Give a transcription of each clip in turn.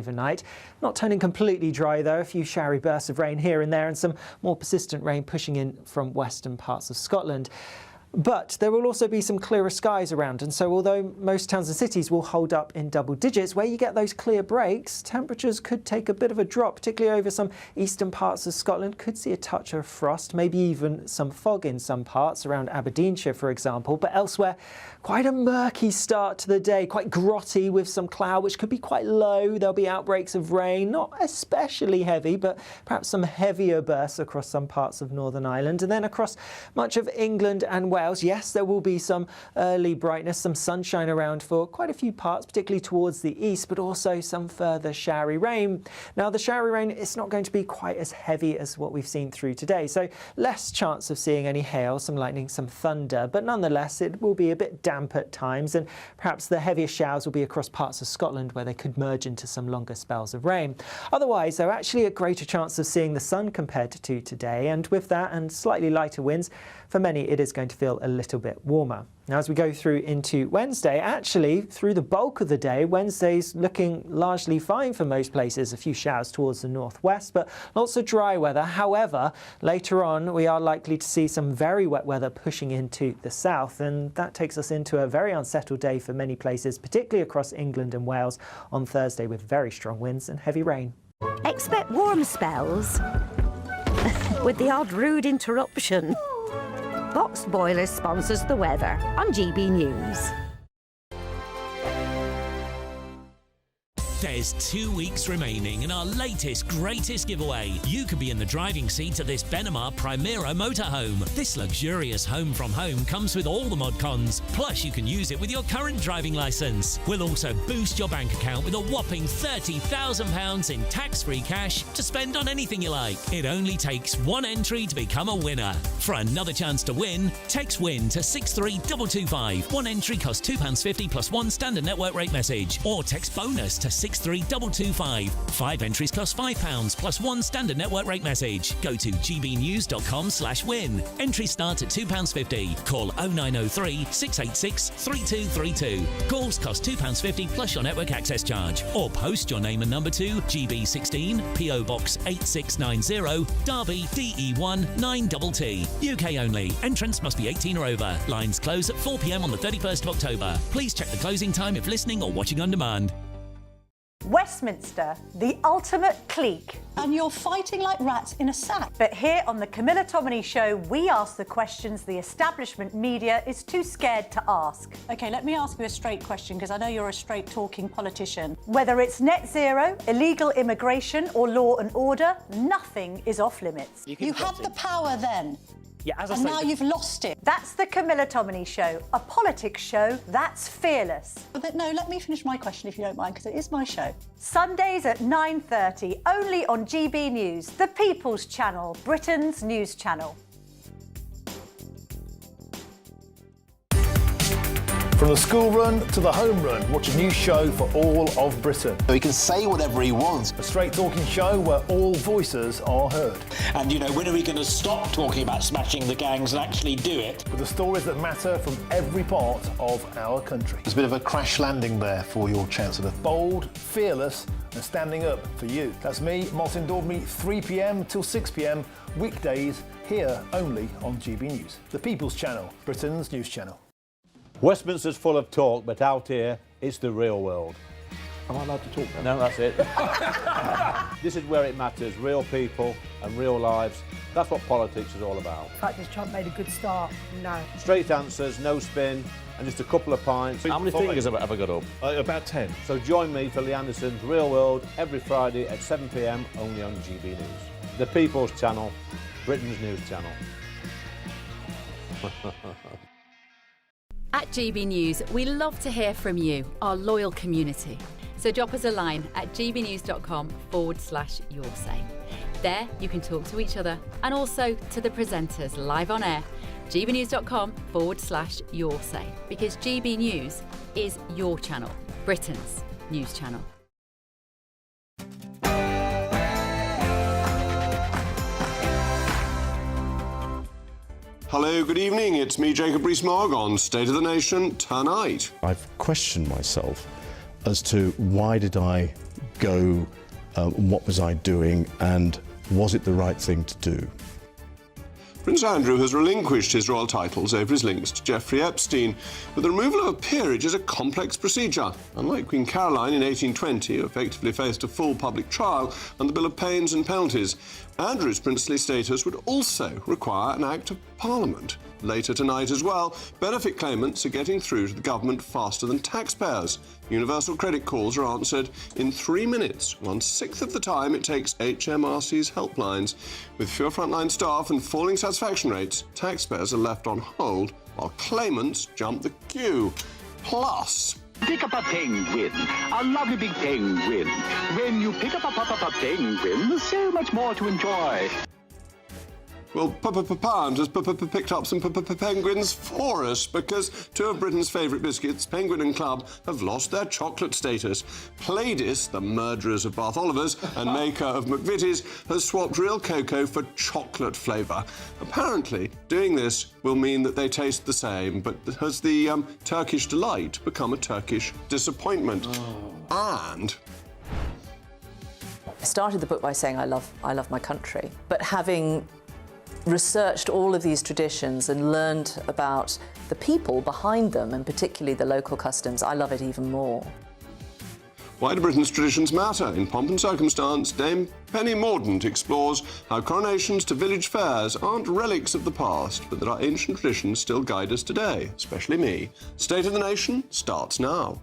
overnight. Not turning completely dry though, a few showery bursts of rain here and there and some more persistent rain pushing in from western parts of Scotland. But there will also be some clearer skies around, and so although most towns and cities will hold up in double digits, where you get those clear breaks, temperatures could take a bit of a drop, particularly over some eastern parts of Scotland. Could see a touch of frost, maybe even some fog in some parts, around Aberdeenshire for example, but elsewhere quite a murky start to the day, quite grotty with some cloud which could be quite low. There'll be outbreaks of rain, not especially heavy, but perhaps some heavier bursts across some parts of Northern Ireland, and then across much of England and Wales. Yes, there will be some early brightness, some sunshine around for quite a few parts, particularly towards the east, but also some further showery rain. Now, the showery rain is not going to be quite as heavy as what we've seen through today, so less chance of seeing any hail, some lightning, some thunder, but nonetheless it will be a bit damp at times, and perhaps the heaviest showers will be across parts of Scotland where they could merge into some longer spells of rain. Otherwise, there are actually a greater chance of seeing the sun compared to today, and with that and slightly lighter winds, for many it is going to feel a little bit warmer. Now, as we go through into Wednesday, actually through the bulk of the day, Wednesday's looking largely fine for most places. A few showers towards the northwest, but lots of dry weather. However, later on we are likely to see some very wet weather pushing into the south, and that takes us into a very unsettled day for many places, particularly across England and Wales on Thursday, with very strong winds and heavy rain. Expect warm spells with the odd rude interruption. Boxed Boilers sponsors the weather on GB News. There's 2 weeks remaining in our latest, greatest giveaway. You could be in the driving seat of this Benamar Primera motorhome. This luxurious home from home comes with all the mod cons. Plus, you can use it with your current driving licence. We'll also boost your bank account with a whopping £30,000 in tax-free cash to spend on anything you like. It only takes one entry to become a winner. For another chance to win, text WIN to 63225. One entry costs £2.50 plus one standard network rate message, or text BONUS to 63225. 5 entries cost £5 plus one standard network rate message. Go to gbnews.com/win. Entries start at £2.50. Call 0903 686 3232. Calls cost £2.50 plus your network access charge. Or post your name and number to GB16 PO Box 8690 Derby DE1 9TT. UK only. Entrance must be 18 or over. Lines close at 4 p.m. on the 31st of October. Please check the closing time if listening or watching on demand. Westminster, the ultimate clique. And you're fighting like rats in a sack. But here on the Camilla Tominey Show, we ask the questions the establishment media is too scared to ask. OK, let me ask you a straight question, because I know you're a straight-talking politician. Whether it's net zero, illegal immigration or law and order, nothing is off limits. You had the power then. Yeah, as I and say, now you've lost it. That's the Camilla Tominey Show, a politics show that's fearless. But no, let me finish my question if you don't mind, because it is my show. Sundays at 9:30, only on GB News, the People's Channel, Britain's news channel. From the school run to the home run, watch a new show for all of Britain. He can say whatever he wants. A straight talking show where all voices are heard. And, you know, when are we going to stop talking about smashing the gangs and actually do it? With the stories that matter from every part of our country. There's a bit of a crash landing there for your Chancellor. Bold, fearless and standing up for you. That's me, Martin Daubney, 3 p.m. till 6 p.m, weekdays, here only on GB News. The People's Channel, Britain's news channel. Westminster's full of talk, but out here, it's the real world. Am I allowed to talk now? No, that's it. This is where it matters, real people and real lives. That's what politics is all about. In fact, has Trump made a good start? No. Straight answers, no spin, and just a couple of pints. How many fingers have I got up? About 10. So join me for Lee Anderson's Real World every Friday at 7 p.m, only on GB News. The People's Channel, Britain's news channel. At GB News, we love to hear from you, our loyal community. So drop us a line at gbnews.com/yoursay. There you can talk to each other and also to the presenters live on air. gbnews.com/yoursay, because GB News is your channel, Britain's news channel. Hello, good evening. It's me, Jacob Rees-Mogg, on State of the Nation tonight. I've questioned myself as to why did I go, what was I doing, and was it the right thing to do? Prince Andrew has relinquished his royal titles over his links to Jeffrey Epstein, but the removal of a peerage is a complex procedure. Unlike Queen Caroline in 1820, who effectively faced a full public trial and the Bill of Pains and Penalties, Andrew's princely status would also require an Act of Parliament. Later tonight as well, benefit claimants are getting through to the government faster than taxpayers. Universal credit calls are answered in 3 minutes, 1/6 of the time it takes HMRC's helplines. With fewer frontline staff and falling satisfaction rates, taxpayers are left on hold while claimants jump the queue. Plus, pick up a penguin, a lovely big penguin. When you pick up a penguin, there's so much more to enjoy. well, Pound has picked up some penguins for us because two of Britain's favourite biscuits, Penguin and Club, have lost their chocolate status. Playdis, the murderers of Bath Olivers and maker of McVitie's, has swapped real cocoa for chocolate flavour. Apparently, doing this will mean that they taste the same, but has the Turkish delight become a Turkish disappointment? And I started the book by saying I love my country, but having researched all of these traditions and learned about the people behind them, and particularly the local customs, I love it even more. why do Britain's traditions matter? In Pomp and Circumstance, Dame Penny Mordaunt explores how coronations to village fairs aren't relics of the past, but that our ancient traditions still guide us today, especially me. State of the Nation starts now.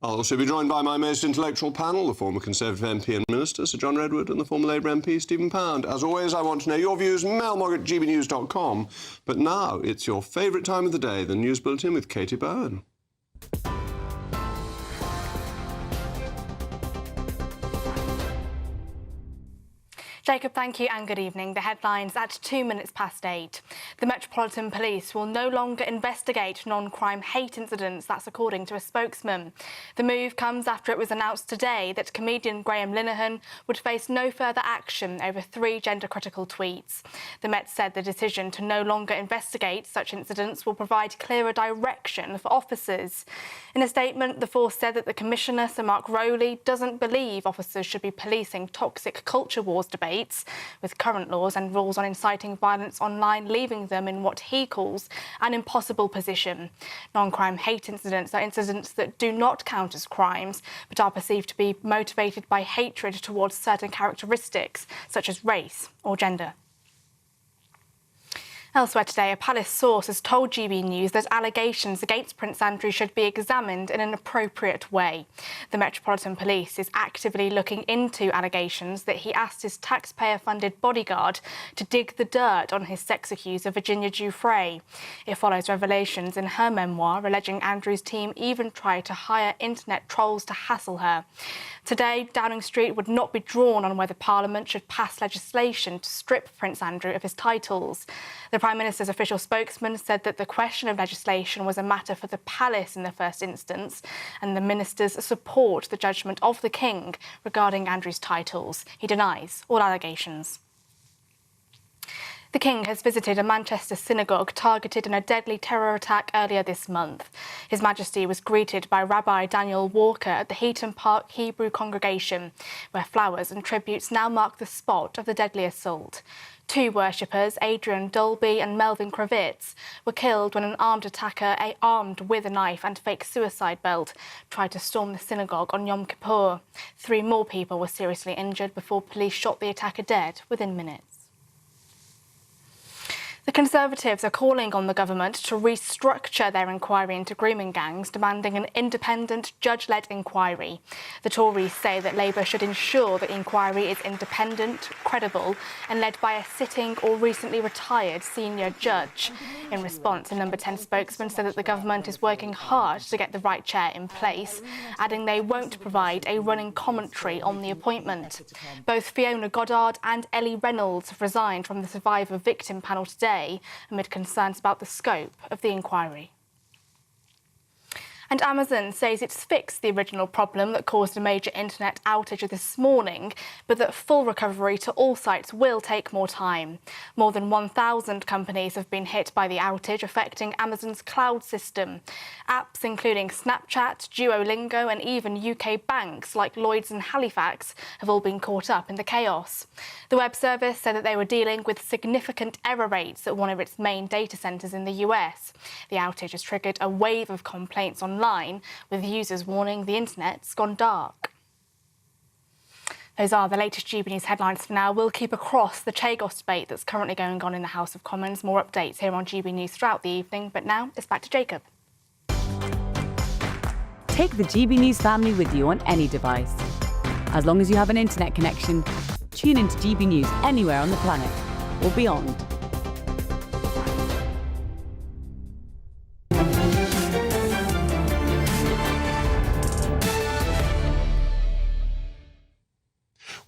I'll also be joined by my most intellectual panel, the former Conservative MP and Minister, Sir John Redwood, and the former Labour MP, Stephen Pound. As always, I want to know your views, mailmog@gbnews.com. But now it's your favourite time of the day, the News Bulletin with Katie Bowen. Jacob, thank you and good evening. The headlines at 8:02. The Metropolitan Police will no longer investigate non-crime hate incidents, that's according to a spokesman. The move comes after it was announced today that comedian Graham Linehan would face no further action over 3 gender-critical tweets. The Met said the decision to no longer investigate such incidents will provide clearer direction for officers. In a statement, the force said that the Commissioner, Sir Mark Rowley, doesn't believe officers should be policing toxic culture wars debates, with current laws and rules on inciting violence online leaving them in what he calls an impossible position. Non-crime hate incidents are incidents that do not count as crimes, but are perceived to be motivated by hatred towards certain characteristics, such as race or gender. Elsewhere today, a palace source has told GB News that allegations against Prince Andrew should be examined in an appropriate way. The Metropolitan Police is actively looking into allegations that he asked his taxpayer-funded bodyguard to dig the dirt on his sex accuser Virginia Giuffre. It follows revelations in her memoir alleging Andrew's team even tried to hire internet trolls to hassle her. Today, Downing Street would not be drawn on whether Parliament should pass legislation to strip Prince Andrew of his titles. The Prime Minister's official spokesman said that the question of legislation was a matter for the palace in the first instance, and the ministers support the judgment of the King regarding Andrew's titles. He denies all allegations. The King has visited a Manchester synagogue targeted in a deadly terror attack earlier this month. His Majesty was greeted by Rabbi Daniel Walker at the Heaton Park Hebrew congregation, where flowers and tributes now mark the spot of the deadly assault. 2 worshippers, Adrian Dolby and Melvin Kravitz, were killed when an armed attacker, armed with a knife and fake suicide belt, tried to storm the synagogue on Yom Kippur. 3 more people were seriously injured before police shot the attacker dead within minutes. The Conservatives are calling on the government to restructure their inquiry into grooming gangs, demanding an independent, judge-led inquiry. The Tories say that Labour should ensure that the inquiry is independent, credible and led by a sitting or recently retired senior judge. In response, a Number 10 spokesman said that the government is working hard to get the right chair in place, adding they won't provide a running commentary on the appointment. Both Fiona Goddard and Ellie Reynolds have resigned from the survivor-victim panel today, amid concerns about the scope of the inquiry. And Amazon says it's fixed the original problem that caused a major internet outage this morning, but that full recovery to all sites will take more time. More than 1,000 companies have been hit by the outage, affecting Amazon's cloud system. Apps including Snapchat, Duolingo and even UK banks like Lloyds and Halifax have all been caught up in the chaos. The web service said that they were dealing with significant error rates at one of its main data centres in the US. The outage has triggered a wave of complaints online, with users warning the internet's gone dark. Those are the latest GB News headlines for now. We'll keep across the Chagos debate that's currently going on in the House of Commons. More updates here on GB News throughout the evening, but now it's back to Jacob. Take the GB News family with you on any device. As long as you have an internet connection, tune into GB News anywhere on the planet or beyond.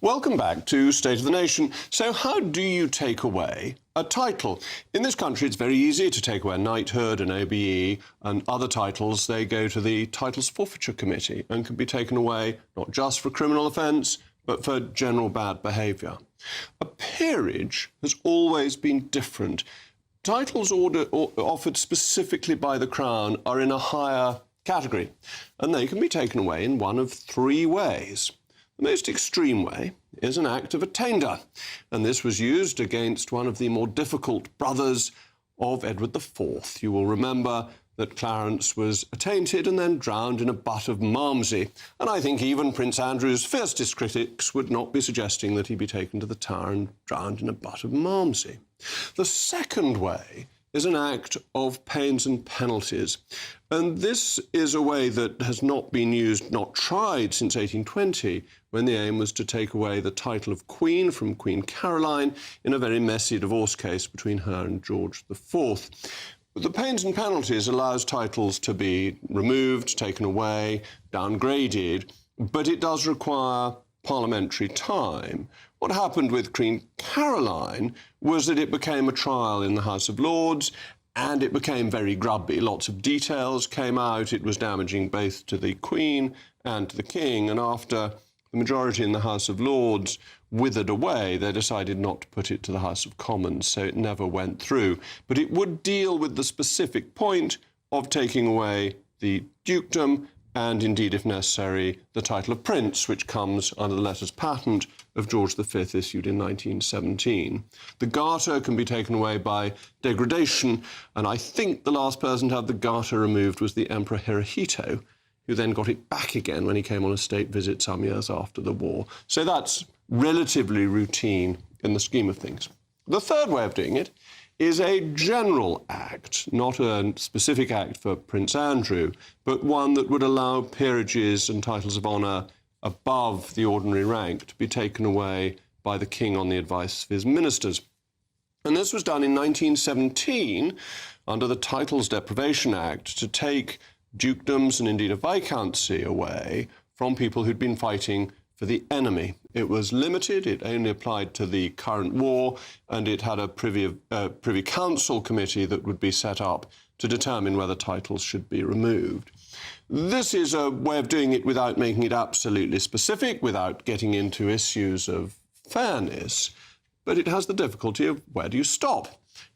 Welcome back to State of the Nation. So how do you take away a title? In this country, it's very easy to take away a knighthood, an OBE, and other titles. They go to the Titles Forfeiture Committee and can be taken away not just for criminal offence, but for general bad behaviour. A peerage has always been different. Titles offered specifically by the Crown are in a higher category, and they can be taken away in one of three ways. The most extreme way is an act of attainder, and this was used against one of the more difficult brothers of Edward IV. You will remember that Clarence was attainted and then drowned in a butt of Malmsey, and I think even Prince Andrew's fiercest critics would not be suggesting that he be taken to the Tower and drowned in a butt of Malmsey. The second way is an act of pains and penalties. And this is a way that has not been used, not tried since 1820, when the aim was to take away the title of Queen from Queen Caroline in a very messy divorce case between her and George IV. The pains and penalties allows titles to be removed, taken away, downgraded, but it does require parliamentary time. What happened with Queen Caroline was that it became a trial in the House of Lords, and it became very grubby. Lots of details came out. It was damaging both to the Queen and to the King, and after the majority in the House of Lords withered away, they decided not to put it to the House of Commons, so it never went through. But it would deal with the specific point of taking away the dukedom and, indeed, if necessary, the title of Prince, which comes under the letters patent of George V, issued in 1917. The Garter can be taken away by degradation, and I think the last person to have the Garter removed was the Emperor Hirohito, who then got it back again when he came on a state visit some years after the war. So that's relatively routine in the scheme of things. The third way of doing it is a general act, not a specific act for Prince Andrew, but one that would allow peerages and titles of honour above the ordinary rank to be taken away by the King on the advice of his ministers. And this was done in 1917 under the Titles Deprivation Act to take dukedoms and indeed a viscountcy away from people who'd been fighting for the enemy. It was limited, it only applied to the current war, and it had a Privy Council committee that would be set up to determine whether titles should be removed. This is a way of doing it without making it absolutely specific, without getting into issues of fairness, but it has the difficulty of where do you stop?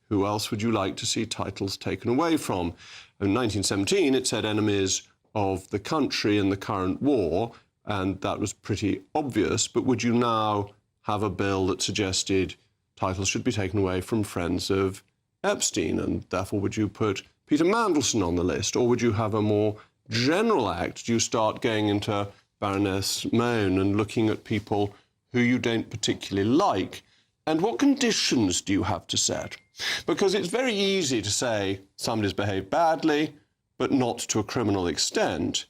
Who else would you like to see titles taken away from? In 1917, it said enemies of the country in the current war, and that was pretty obvious, but would you now have a bill that suggested titles should be taken away from friends of Epstein, and therefore would you put Peter Mandelson on the list, or would you have a more general act? Do you start going into Baroness Mohn and looking at people who you don't particularly like? And what conditions do you have to set? Because it's very easy to say somebody's behaved badly, but not to a criminal extent,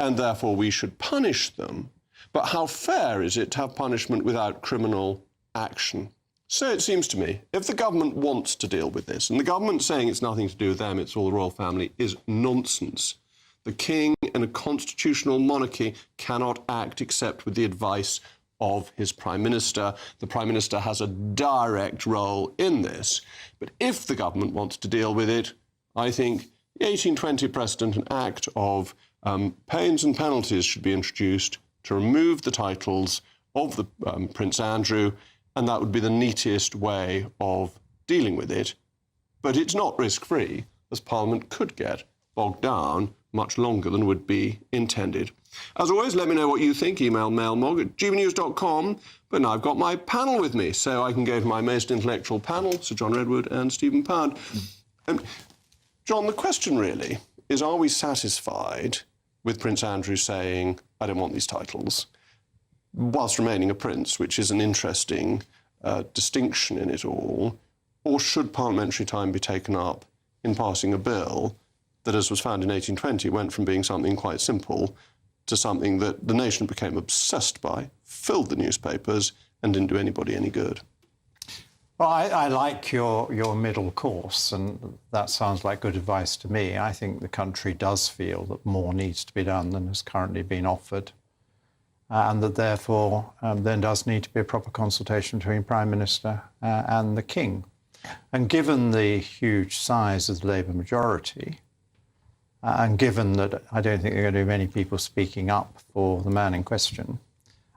and therefore we should punish them. But how fair is it to have punishment without criminal action? So it seems to me, if the government wants to deal with this, and the government saying it's nothing to do with them, it's all the royal family, is nonsense. The king in a constitutional monarchy cannot act except with the advice of his prime minister. The prime minister has a direct role in this. But if the government wants to deal with it, I think the 1820 precedent, an act of pains and penalties should be introduced to remove the titles of the Prince Andrew, and that would be the neatest way of dealing with it. But it's not risk-free, as Parliament could get bogged down much longer than would be intended. As always, let me know what you think. Email mailmog@gbnews.com. But now I've got my panel with me, so I can go to my most intellectual panel, Sir John Redwood and Stephen Pound. John, the question really is, are we satisfied with Prince Andrew saying, I don't want these titles, whilst remaining a prince, which is an interesting distinction in it all? Or should parliamentary time be taken up in passing a bill that, as was found in 1820, went from being something quite simple to something that the nation became obsessed by, filled the newspapers, and didn't do anybody any good? Well, I like your middle course, and that sounds like good advice to me. I think the country does feel that more needs to be done than has currently been offered, and that therefore there does need to be a proper consultation between Prime Minister and the King. And given the huge size of the Labour majority, and given that I don't think there are going to be many people speaking up for the man in question,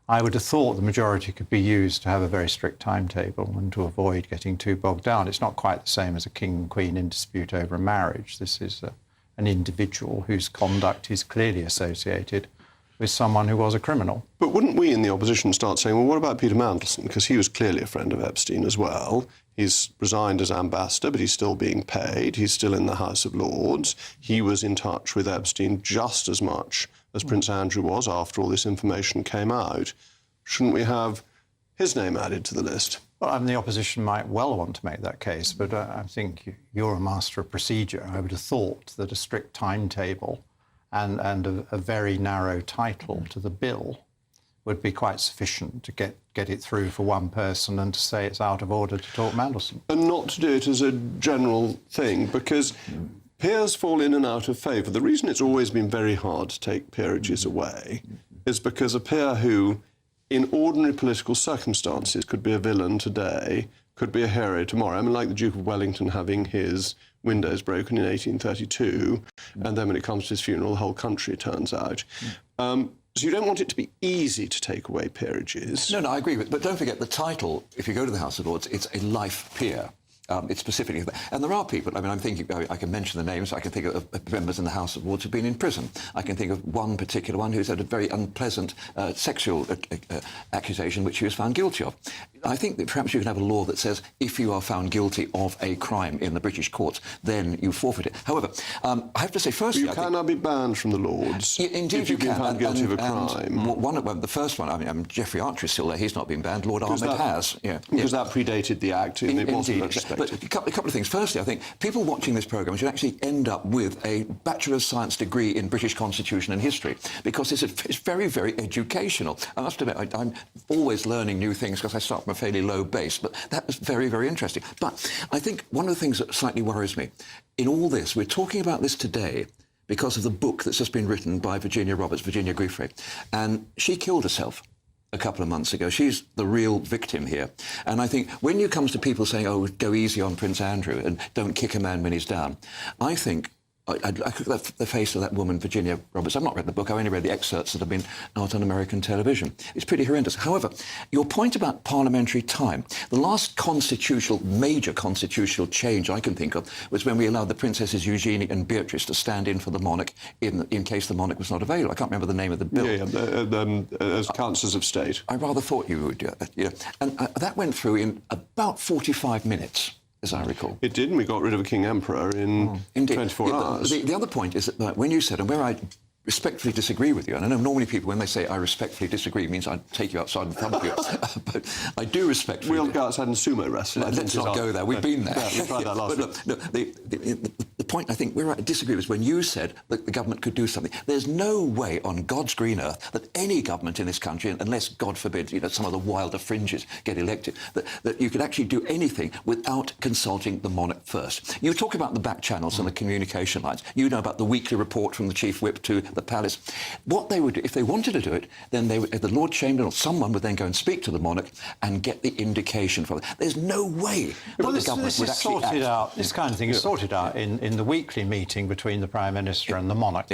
I would have thought the majority could be used to have a very strict timetable and to avoid getting too bogged down. It's not quite the same as a king and queen in dispute over a marriage. This is an individual whose conduct is clearly associated with someone who was a criminal. But wouldn't we in the opposition start saying, well, what about Peter Mandelson? Because he was clearly a friend of Epstein as well. He's resigned as ambassador, but he's still being paid. He's still in the House of Lords. He was in touch with Epstein just as much as Prince Andrew was after all this information came out. Shouldn't we have his name added to the list? Well, I mean, the opposition might well want to make that case, but I think you're a master of procedure. I would have thought that a strict timetable and a very narrow title to the bill would be quite sufficient to get it through for one person and to say it's out of order to talk Mandelson. And not to do it as a general thing, because peers fall in and out of favour. The reason it's always been very hard to take peerages away is because a peer who, in ordinary political circumstances, could be a villain today, could be a hero tomorrow. I mean, like the Duke of Wellington having his windows broken in 1832, and then when it comes to his funeral, the whole country turns out. So you don't want it to be easy to take away peerages. No, I agree. But don't forget the title, if you go to the House of Lords, it's a life peer. It's specifically, and there are people, I mean, I'm thinking, I can mention the names, I can think of members in the House of Lords who've been in prison. I can think of one particular one who's had a very unpleasant sexual accusation which he was found guilty of. I think that perhaps you can have a law that says if you are found guilty of a crime in the British courts, then you forfeit it. However, I have to say, firstly... You cannot be banned from the Lords if you've been found guilty of a crime. The first one, I mean, Geoffrey Archer is still there, he's not been banned, Lord Ahmed has. Because that predated the Act, and it wasn't retrospective. But a couple of things. Firstly, I think people watching this programme should actually end up with a Bachelor of Science degree in British Constitution and History, because it's very, very educational. I must admit, I'm always learning new things because I start from a fairly low base, but that was very, very interesting. But I think one of the things that slightly worries me, in all this, we're talking about this today because of the book that's just been written by Virginia Giuffre, and she killed herself a couple of months ago. She's the real victim here. And I think when it comes to people saying, oh, go easy on Prince Andrew and don't kick a man when he's down, I think I look at the face of that woman, Virginia Roberts. I've not read the book. I've only read the excerpts that have been out on American television. It's pretty horrendous. However, your point about parliamentary time, the last major constitutional change I can think of was when we allowed the Princesses Eugenie and Beatrice to stand in for the monarch in case the monarch was not available. I can't remember the name of the bill. As councillors of state. I rather thought you would do that. And that went through in about 45 minutes. As I recall. It did, and we got rid of a king emperor in 24 hours. The other point is that when you said, and where I respectfully disagree with you, and I know normally people, when they say I respectfully disagree, means I'd take you outside and thump you, but I do respectfully... We'll go outside and sumo wrestle. Let's not go there. We've been there. Yeah, we tried that last week. Look, the point I think where I disagree was when you said that the government could do something. There's no way on God's green earth that any government in this country, unless, God forbid, some of the wilder fringes get elected, that you could actually do anything without consulting the monarch first. You talk about the back channels and the communication lines. You know about the weekly report from the Chief Whip to the palace. What they would do, if they wanted to do it, then the Lord Chamberlain or someone would then go and speak to the monarch and get the indication from it. There's no way that the government would actually act. This kind of thing is sorted out in the the weekly meeting between the Prime Minister and the monarch.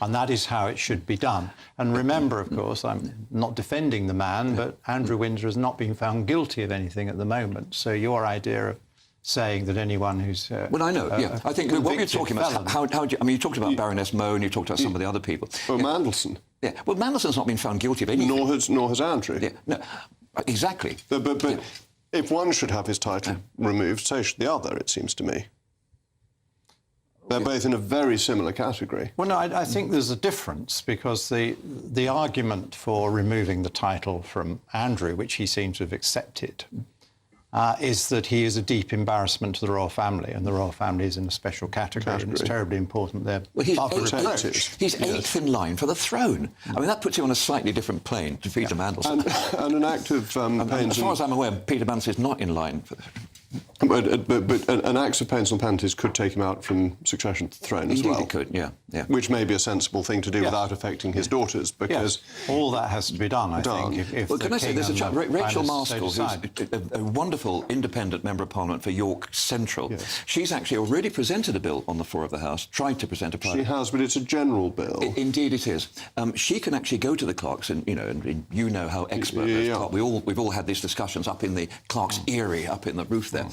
And that is how it should be done. And remember, of course, I'm not defending the man, but Andrew Windsor has not been found guilty of anything at the moment. So your idea of saying that anyone who's... well, I know, I think what you're talking about, how do you... I mean, you talked about Baroness Moe and you talked about some of the other people. Well, Mandelson. Yeah, well, Mandelson's not been found guilty of anything. Nor has Andrew. Yeah, no, exactly. But if one should have his title removed, so should the other, it seems to me. They're both in a very similar category. Well, no, I think there's a difference, because the argument for removing the title from Andrew, which he seems to have accepted, is that he is a deep embarrassment to the royal family, and the royal family is in a special category. And it's terribly important they're he's eighth in line for the throne. I mean, that puts him on a slightly different plane to Peter Mandelson. And an act of pains... As far as I'm aware, Peter Mandelson is not in line for... But an act of pains and panties could take him out from succession to the throne as well. Indeed it could, yeah. Which may be a sensible thing to do without affecting his daughters, because... all that has to be done, I think, if well, can I say, there's a chap, Rachel Maskell, who's decide. a wonderful independent Member of Parliament for York Central. Yes. She's actually already presented a bill on the floor of the House, tried to present a private... She has, but it's a general bill. Indeed it is. She can actually go to the clerks, and you know how expert those clerks... We've all had these discussions up in the clerk's eyrie, up in the roof there.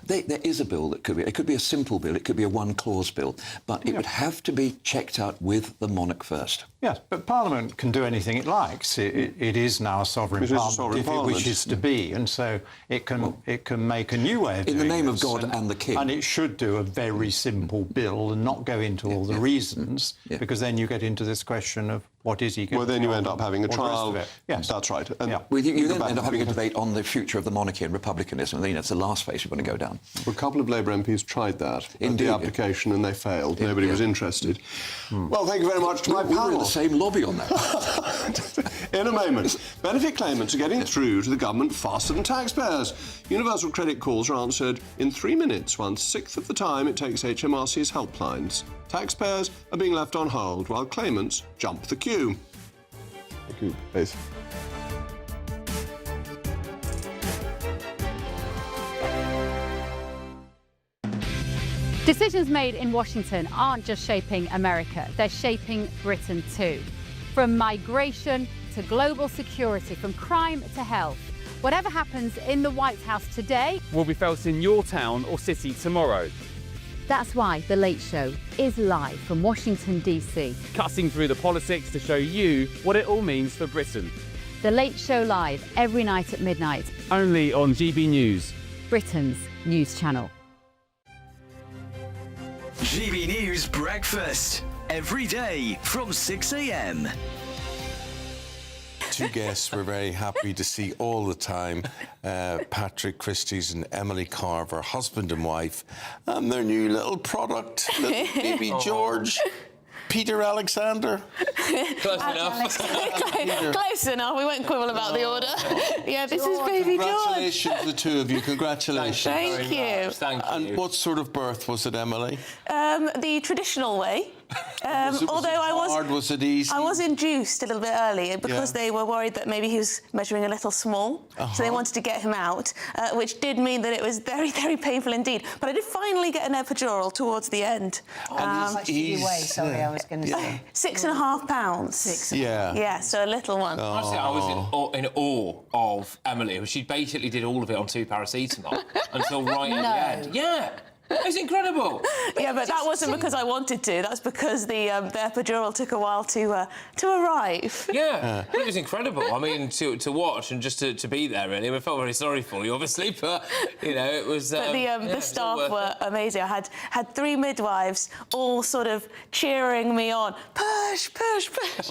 There is a bill that could be... It could be a simple bill, it could be a one-clause bill, but it would have to be checked out with the monarch first. Yes, but Parliament can do anything it likes. It is now a sovereign parliament if it wishes to be, and so it can make a new way of doing it. In the name of God and the King. And it should do a very simple bill and not go into all the reasons, because then you get into this question of what is he going to do. Well, then you end up having a trial. Yes, that's right. And you then end up having a debate on the future of the monarchy and republicanism. That's the last phase you're going to go down. Well, a couple of Labour MPs tried that in the application, and they failed. Nobody was interested. Well, thank you very much to my panel. We're in the same lobby on that. In a moment, benefit claimants are getting through to the government faster than taxpayers. Universal credit calls are answered in 3 minutes, 1/6 of the time it takes HMRC's helplines. Taxpayers are being left on hold while claimants jump the queue. Thank you, both. Decisions made in Washington aren't just shaping America, they're shaping Britain too. From migration to global security, from crime to health. Whatever happens in the White House today will be felt in your town or city tomorrow. That's why The Late Show is live from Washington, D.C. Cutting through the politics to show you what it all means for Britain. The Late Show live every night at midnight. Only on GB News, Britain's news channel. GB News Breakfast, every day from 6 a.m. Two guests we're very happy to see all the time, Patrick Christie's and Emily Carver, husband and wife, and their new little product, little baby George. Peter Alexander. Close enough. Close enough. We won't quibble about the order. Yeah, this is baby George. Congratulations, the two of you. Congratulations. Thank you. Thank you. And what sort of birth was it, Emily? The traditional way. Was it easy? I was induced a little bit early because they were worried that maybe he was measuring a little small, so they wanted to get him out, which did mean that it was very, very painful indeed. But I did finally get an epidural towards the end. How much did you weigh? Sorry, I was going to say. 6.5 pounds. Yeah, so a little one. Honestly, I was in awe of Emily. She basically did all of it on 2 paracetamol until right at the end. Yeah. It's incredible. Yeah, but that wasn't because I wanted to. That's because the epidural took a while to arrive. Yeah, it was incredible. I mean, to watch and just to be there, really. We felt very sorry for you, obviously, but, you know, it was... But the staff were amazing. I had 3 midwives all sort of cheering me on. Push, push, push.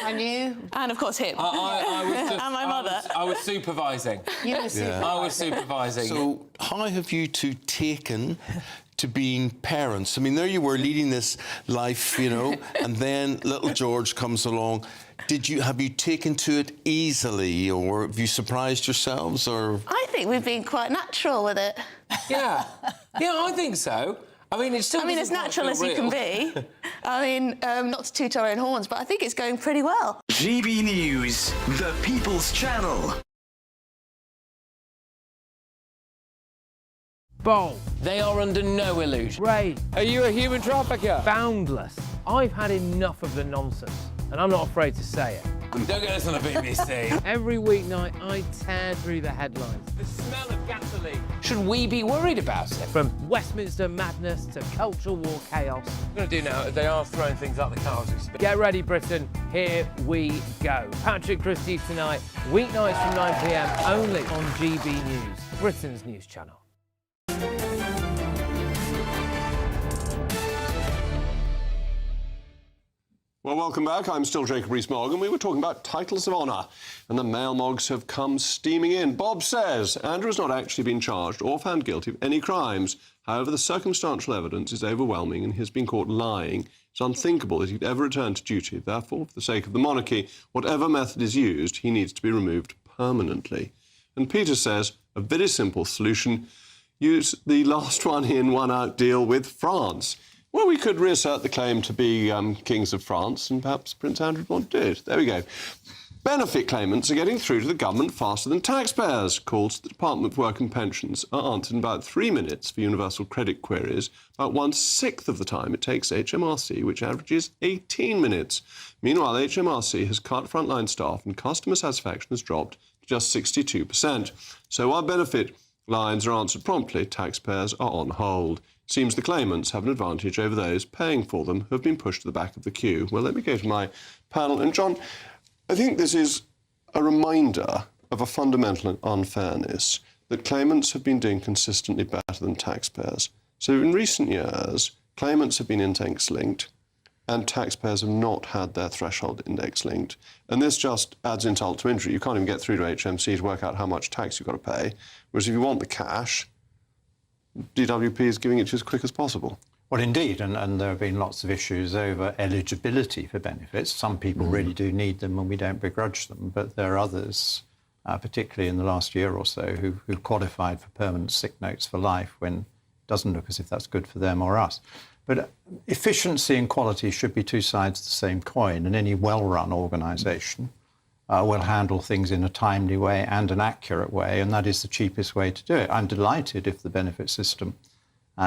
And you? And, of course, him. I was just, and my mother. I was supervising. You were supervising. I was supervising. So, how have you two taken to being parents? I mean, there you were leading this life, you know, and then little George comes along. Have you taken to it easily, or have you surprised yourselves, or...? I think we've been quite natural with it. Yeah, I think so. I mean, it's still... I mean, as natural as you can be. I mean, not to toot our own horns, but I think it's going pretty well. GB News, the People's Channel. Bold. They are under no illusion. Ray. Are you a human trafficker? Boundless. I've had enough of the nonsense, and I'm not afraid to say it. Don't get this on the BBC. Every weeknight, I tear through the headlines. The smell of gasoline. Should we be worried about it? From Westminster madness to cultural war chaos. What I'm going to do now is they are throwing things out the car as we speak. Get ready, Britain. Here we go. Patrick Christie's tonight, weeknights from 9 p.m. only on GB News, Britain's news channel. Well, welcome back. I'm still Jacob Rees-Mogg, and we were talking about titles of honour, and the mail mogs have come steaming in. Bob says Andrew has not actually been charged or found guilty of any crimes. However, the circumstantial evidence is overwhelming and he has been caught lying. It's unthinkable that he'd ever return to duty. Therefore, for the sake of the monarchy, whatever method is used, he needs to be removed permanently. And Peter says, a very simple solution, use the last one in, one out deal with France. Well, we could reassert the claim to be kings of France, and perhaps Prince Andrew would want to do it. There we go. Benefit claimants are getting through to the government faster than taxpayers. Calls to the Department of Work and Pensions are answered in about 3 minutes for universal credit queries. About 1/6 of the time it takes HMRC, which averages 18 minutes. Meanwhile, HMRC has cut frontline staff and customer satisfaction has dropped to just 62%. So our benefit lines are answered promptly, taxpayers are on hold. Seems the claimants have an advantage over those paying for them who have been pushed to the back of the queue. Well, let me go to my panel. And John, I think this is a reminder of a fundamental unfairness that claimants have been doing consistently better than taxpayers. So in recent years, claimants have been index-linked and taxpayers have not had their threshold index-linked. And this just adds insult to injury. You can't even get through to HMC to work out how much tax you've got to pay. Whereas if you want the cash, DWP is giving it to you as quick as possible. Well, indeed, and there have been lots of issues over eligibility for benefits. Some people really do need them and we don't begrudge them, but there are others, particularly in the last year or so, who've qualified for permanent sick notes for life when it doesn't look as if that's good for them or us. But efficiency and quality should be two sides of the same coin, and any well-run organisation will handle things in a timely way and an accurate way, and that is the cheapest way to do it. I'm delighted if the benefit system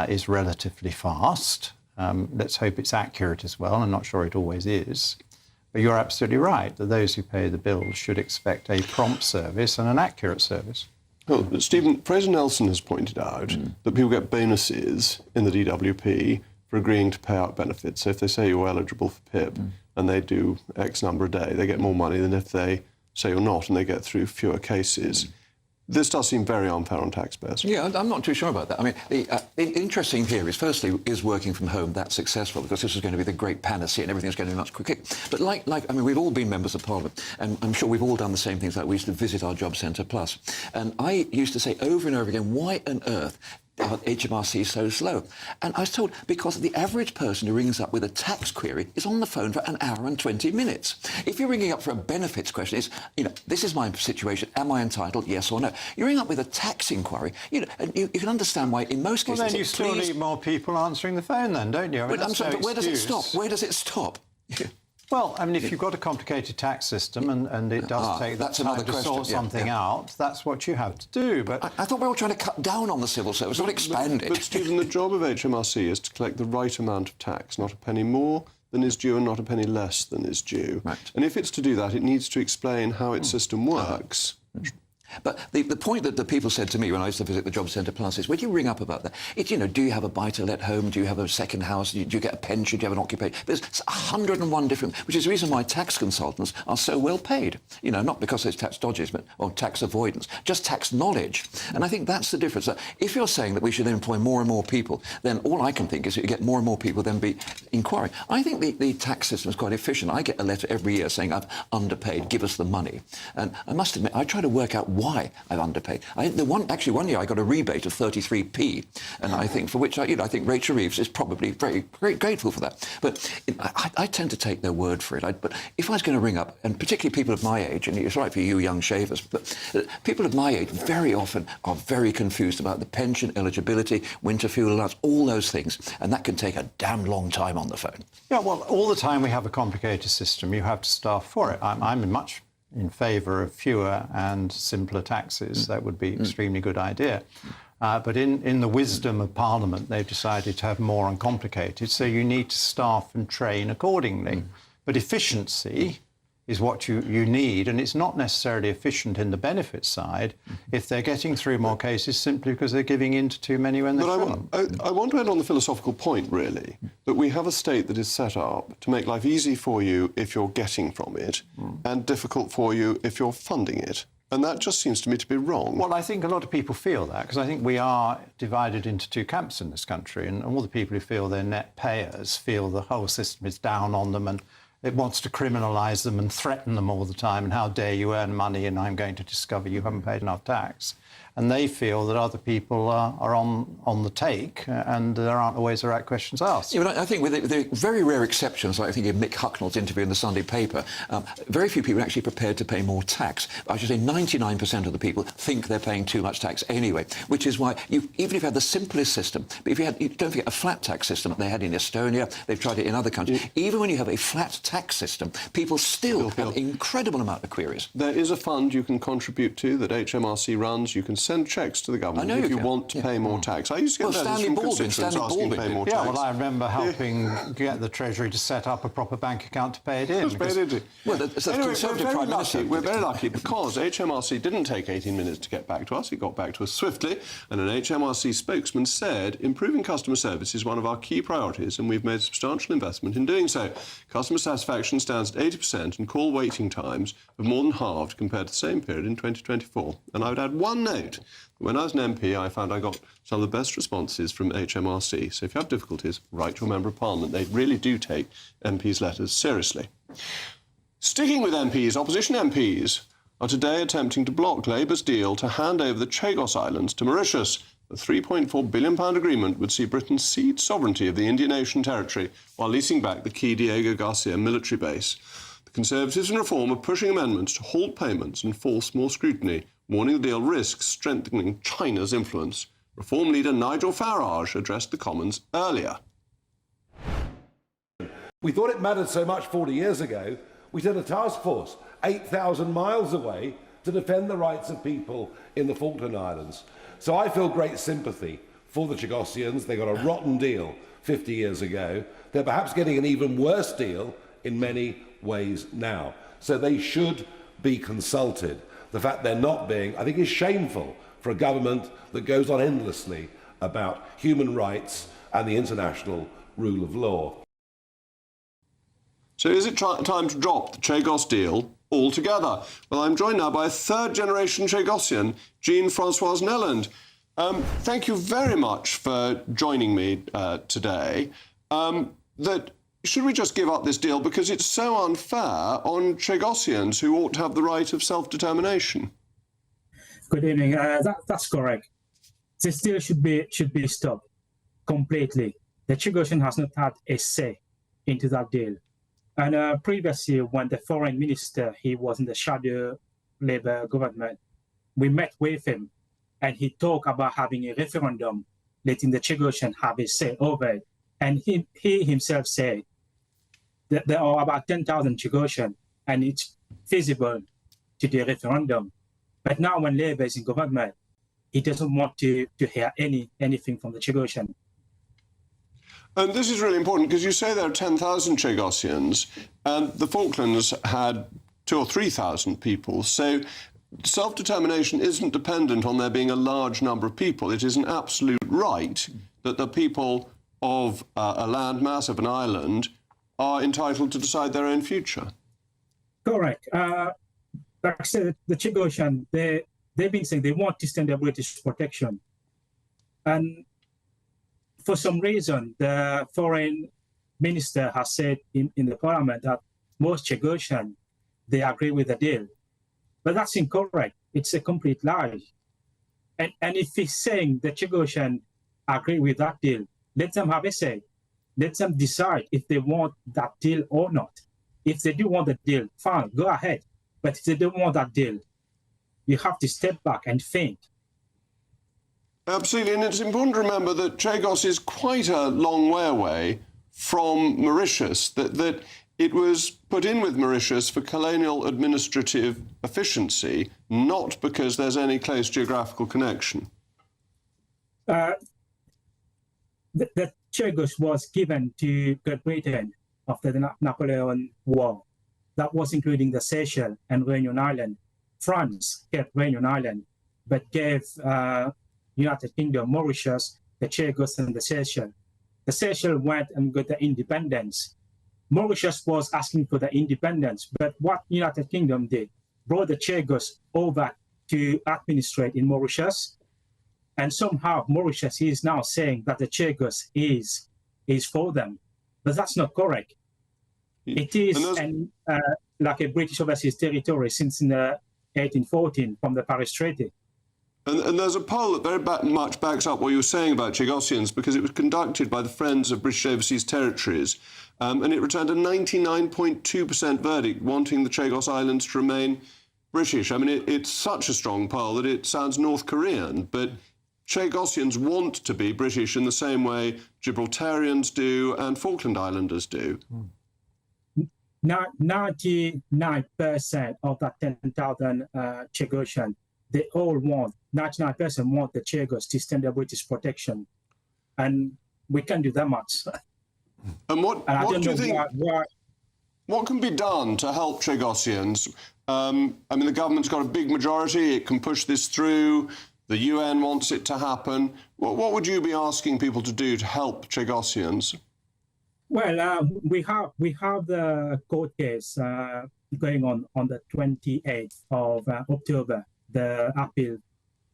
is relatively fast. Let's hope it's accurate as well. I'm not sure it always is. But you're absolutely right that those who pay the bills should expect a prompt service and an accurate service. Oh, Stephen, Fraser Nelson has pointed out that people get bonuses in the DWP for agreeing to pay out benefits. So if they say you're eligible for PIP and they do X number a day, they get more money than if they say you're not and they get through fewer cases. This does seem very unfair on taxpayers. Yeah, I'm not too sure about that. I mean, the interesting here is, firstly, is working from home that successful? Because this is going to be the great panacea and everything's going to be much quicker. But I mean, we've all been members of Parliament, and I'm sure we've all done the same things. Like we used to visit our Job Centre Plus, and I used to say over and over again, why on earth HMRC is so slow? And I was told because the average person who rings up with a tax query is on the phone for an hour and 20 minutes. If you're ringing up for a benefits question, it's, this is my situation, am I entitled, yes or no? You ring up with a tax inquiry, and you can understand why in most cases... Well, then you still need more people answering the phone then, don't you? I mean, but where does it stop? Where does it stop? Well, I mean, if you've got a complicated tax system and it does take that time to sort something out, that's what you have to do. But I thought we were trying to cut down on the civil service, not expand it. But Stephen, the job of HMRC is to collect the right amount of tax, not a penny more than is due and not a penny less than is due. Right. And if it's to do that, it needs to explain how its system works. But the point that the people said to me when I used to visit the Job Centre Plus is, when you ring up about that, it's, do you have a buy-to-let home? Do you have a second house? Do you get a pension? Do you have an occupation? There's 101 different, which is the reason why tax consultants are so well paid. Not because there's tax dodges or tax avoidance, just tax knowledge. And I think that's the difference. If you're saying that we should employ more and more people, then all I can think is that you get more and more people, then be inquiring. I think the tax system is quite efficient. I get a letter every year saying I've underpaid, give us the money. And I must admit, I try to work out why I've underpaid. One year I got a rebate of 33p, and I think for which I think Rachel Reeves is probably very, very grateful for that. But I tend to take their word for it. But if I was going to ring up, and particularly people of my age, and it's right for you young shavers, but people of my age very often are very confused about the pension eligibility, winter fuel allowance, all those things, and that can take a damn long time on the phone. Yeah, well, all the time we have a complicated system, you have to staff for it. I'm much in favour of fewer and simpler taxes. That would be an extremely good idea. But in the wisdom of Parliament, they've decided to have more uncomplicated, so you need to staff and train accordingly. But efficiency is what you need, and it's not necessarily efficient in the benefit side if they're getting through more cases simply because they're giving in to too many when they shouldn't. I want to end on the philosophical point, really, that we have a state that is set up to make life easy for you if you're getting from it and difficult for you if you're funding it. And that just seems to me to be wrong. Well, I think a lot of people feel that, because I think we are divided into two camps in this country, and all the people who feel they're net payers feel the whole system is down on them and it wants to criminalise them and threaten them all the time, and how dare you earn money and I'm going to discover you haven't paid enough tax. And they feel that other people are on the take and there aren't always the right questions asked. Yeah, but I think with the very rare exceptions, like I think in Mick Hucknall's interview in the Sunday paper, very few people are actually prepared to pay more tax. I should say 99% of the people think they're paying too much tax anyway, which is why, even if you had the simplest system, but if you had, don't forget, a flat tax system that they had in Estonia, they've tried it in other countries, even when you have a flat tax system, people still have an incredible amount of queries. There is a fund you can contribute to that HMRC runs. You can send cheques to the government if you want to pay more tax. I used to get letters from constituents asking to pay more tax. Yeah, well, I remember helping get the Treasury to set up a proper bank account to pay it in. Well, that's anyway, Conservative Prime Minister. We're very lucky because HMRC didn't take 18 minutes to get back to us. It got back to us swiftly, and an HMRC spokesman said, improving customer service is one of our key priorities, and we've made substantial investment in doing so. Customer satisfaction stands at 80%, and call waiting times have more than halved compared to the same period in 2024. And I would add one note. When I was an MP, I found I got some of the best responses from HMRC. So if you have difficulties, write to a Member of Parliament. They really do take MPs' letters seriously. Sticking with MPs, opposition MPs are today attempting to block Labour's deal to hand over the Chagos Islands to Mauritius. The £3.4 billion agreement would see Britain cede sovereignty of the Indian Ocean Territory while leasing back the key Diego Garcia military base. The Conservatives and Reform are pushing amendments to halt payments and force more scrutiny, warning the deal risks strengthening China's influence. Reform leader Nigel Farage addressed the Commons earlier. We thought it mattered so much 40 years ago, we sent a task force 8,000 miles away to defend the rights of people in the Falkland Islands. So I feel great sympathy for the Chagossians. They got a rotten deal 50 years ago. They're perhaps getting an even worse deal in many ways now. So they should be consulted. The fact they're not being, I think, is shameful for a government that goes on endlessly about human rights and the international rule of law. So is it time to drop the Chagos deal altogether? Well, I'm joined now by a third-generation Chagossian, Jean-Françoise Nelland. Thank you very much for joining me today. Should we just give up this deal because it's so unfair on Chagossians who ought to have the right of self-determination? Good evening. That's correct. This deal should be stopped completely. The Chagossian has not had a say into that deal. And previously, when the foreign minister, he was in the shadow Labour government, we met with him and he talked about having a referendum, letting the Chagossian have a say over it. And he himself said that there are about 10,000 Chagossian and it's feasible to do a referendum. But now when Labour is in government, he doesn't want to hear anything from the Chagossian. And this is really important because you say there are 10,000 Chagossians and the Falklands had 2,000 or 3,000 people. So self-determination isn't dependent on there being a large number of people. It is an absolute right that the people of a landmass, of an island, are entitled to decide their own future. Correct. Like I said, the Chagossian, they've been saying they want to stand their British protection. And for some reason, the foreign minister has said in the parliament that most Chagossian, they agree with the deal. But that's incorrect. It's a complete lie. And if he's saying the Chagossian agree with that deal, let them have a say. Let them decide if they want that deal or not. If they do want the deal, fine, go ahead. But if they don't want that deal, you have to step back and think. Absolutely, and it's important to remember that Chagos is quite a long way away from Mauritius, that it was put in with Mauritius for colonial administrative efficiency, not because there's any close geographical connection. The Chagos was given to Great Britain after the Napoleon War. That was including the Seychelles and Réunion Island. France kept Réunion Island, but gave United Kingdom, Mauritius, the Chagos and the Seychelles. The Seychelles went and got the independence. Mauritius was asking for the independence, but what United Kingdom did, brought the Chagos over to administrate in Mauritius, and somehow Mauritius is now saying that the Chagos is for them, but that's not correct. It is like a British overseas territory since 1814 from the Paris Treaty. And there's a poll that very much backs up what you were saying about Chagossians, because it was conducted by the Friends of British Overseas Territories, and it returned a 99.2% verdict wanting the Chagos Islands to remain British. I mean, it's such a strong poll that it sounds North Korean, but Chagossians want to be British in the same way Gibraltarians do and Falkland Islanders do. 99% of that 10,000 Chagosian, they all want, 99% want the Chagos to stand their British protection. And we can't do that much. And what do you think, what can be done to help Chagossians? I mean, the government's got a big majority, it can push this through, the UN wants it to happen. What would you be asking people to do to help Chagossians? Well, we have the court case going on the 28th of October, the appeal.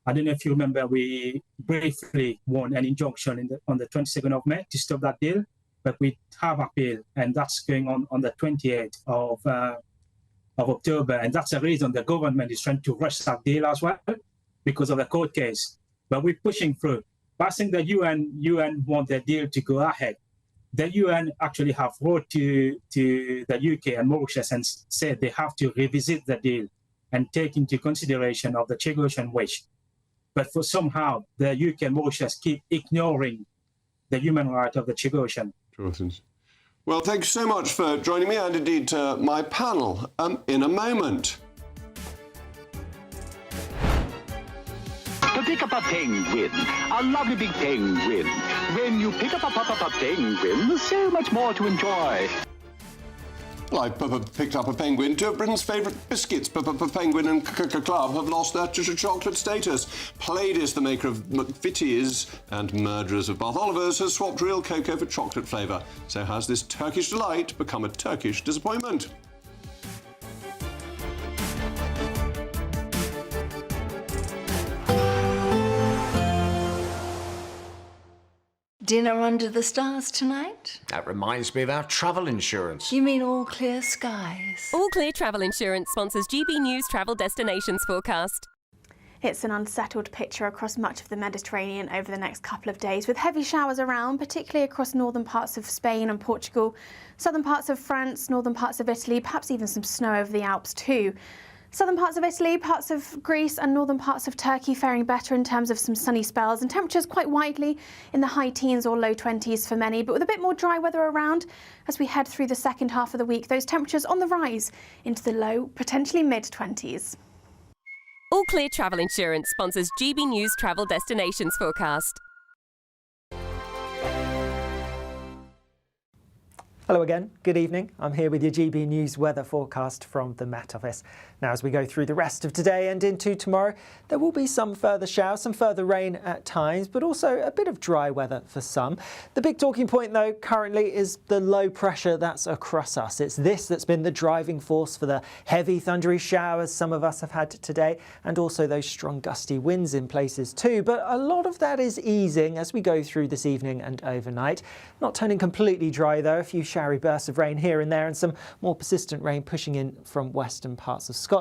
I don't know if you remember, we briefly won an injunction on the 22nd of May to stop that deal, but we have appeal, and that's going on the 28th of October, and that's the reason the government is trying to rush that deal as well, because of the court case. But we're pushing through. But I think the UN want the deal to go ahead. The UN actually have wrote to the UK and Mauritius and said they have to revisit the deal and take into consideration of the Chagosian wish. But for somehow, the UK and Mauritius keep ignoring the human right of the Chagosian. Well, thank you so much for joining me, and indeed to my panel. In a moment. To pick up a penguin, a lovely big penguin. When you pick up a penguin, there's so much more to enjoy. Well, I picked up a penguin. Two of Britain's favourite biscuits, Penguin and Club, have lost their chocolate status. Pladis, the maker of McVitie's and murderers of Bath Olivers, has swapped real cocoa for chocolate flavour. So has this Turkish delight become a Turkish disappointment? Dinner under the stars tonight? That reminds me of our travel insurance. You mean All Clear Skies? All Clear Travel Insurance sponsors GB News travel destinations forecast. It's an unsettled picture across much of the Mediterranean over the next couple of days, with heavy showers around, particularly across northern parts of Spain and Portugal, southern parts of France, northern parts of Italy, perhaps even some snow over the Alps too. Southern parts of Italy, parts of Greece and northern parts of Turkey faring better in terms of some sunny spells, and temperatures quite widely in the high teens or low 20s for many, but with a bit more dry weather around as we head through the second half of the week. Those temperatures on the rise into the low, potentially mid-20s. All Clear Travel Insurance sponsors GB News travel destinations forecast. Hello again, good evening. I'm here with your GB News weather forecast from the Met Office. Now, as we go through the rest of today and into tomorrow, there will be some further showers, some further rain at times, but also a bit of dry weather for some. The big talking point, though, currently is the low pressure that's across us. It's this that's been the driving force for the heavy thundery showers some of us have had today, and also those strong gusty winds in places too. But a lot of that is easing as we go through this evening and overnight. Not turning completely dry, though. A few showery bursts of rain here and there, and some more persistent rain pushing in from western parts of Scotland.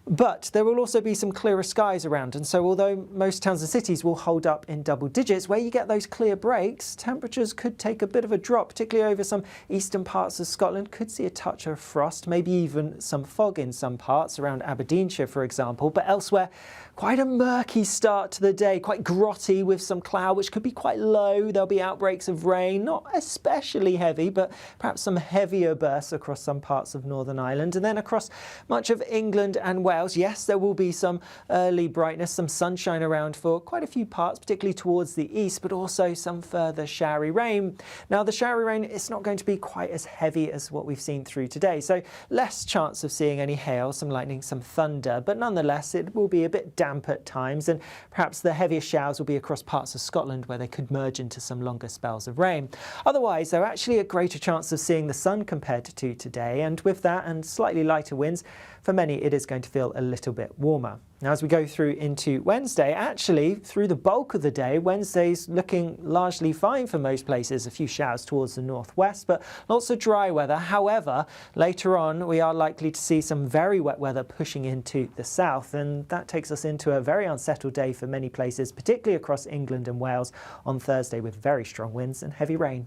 But there will also be some clearer skies around, and so although most towns and cities will hold up in double digits, where you get those clear breaks, temperatures could take a bit of a drop, particularly over some eastern parts of Scotland. Could see a touch of frost, maybe even some fog in some parts, around Aberdeenshire, for example. But elsewhere, quite a murky start to the day, quite grotty with some cloud, which could be quite low. There'll be outbreaks of rain, not especially heavy, but perhaps some heavier bursts across some parts of Northern Ireland, and then across much of England and Wales. Wales, yes, there will be some early brightness, some sunshine around for quite a few parts, particularly towards the east, but also some further showery rain. Now, the showery rain is not going to be quite as heavy as what we've seen through today, so less chance of seeing any hail, some lightning, some thunder, but nonetheless, it will be a bit damp at times, and perhaps the heaviest showers will be across parts of Scotland where they could merge into some longer spells of rain. Otherwise, there are actually a greater chance of seeing the sun compared to today, and with that and slightly lighter winds, for many it is going to feel a little bit warmer. Now, as we go through into Wednesday, actually through the bulk of the day, Wednesday's looking largely fine for most places. A few showers towards the northwest, but lots of dry weather. However, later on we are likely to see some very wet weather pushing into the south, and that takes us into a very unsettled day for many places, particularly across England and Wales on Thursday, with very strong winds and heavy rain.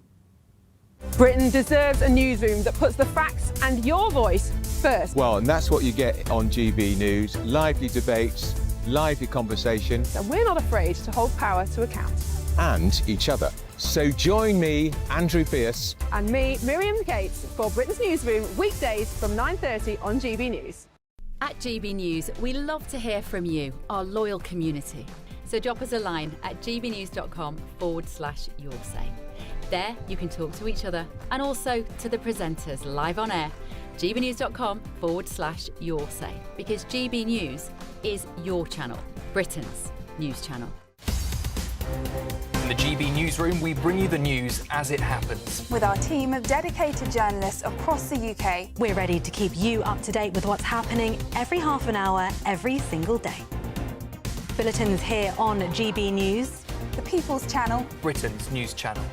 Britain deserves a newsroom that puts the facts and your voice first. Well, and that's what you get on GB News. Lively debates, lively conversation. And we're not afraid to hold power to account. And each other. So join me, Andrew Pearce. And me, Miriam Gates, for Britain's Newsroom, weekdays from 9:30 on GB News. At GB News, we love to hear from you, our loyal community. So drop us a line at gbnews.com/yoursay. There you can talk to each other and also to the presenters live on air. gbnews.com/yoursay, because GB News is your channel, Britain's news channel. In the GB Newsroom, we bring you the news as it happens. With our team of dedicated journalists across the UK, we're ready to keep you up to date with what's happening every half an hour, every single day. Bulletins here on GB News, the People's Channel, Britain's news channel.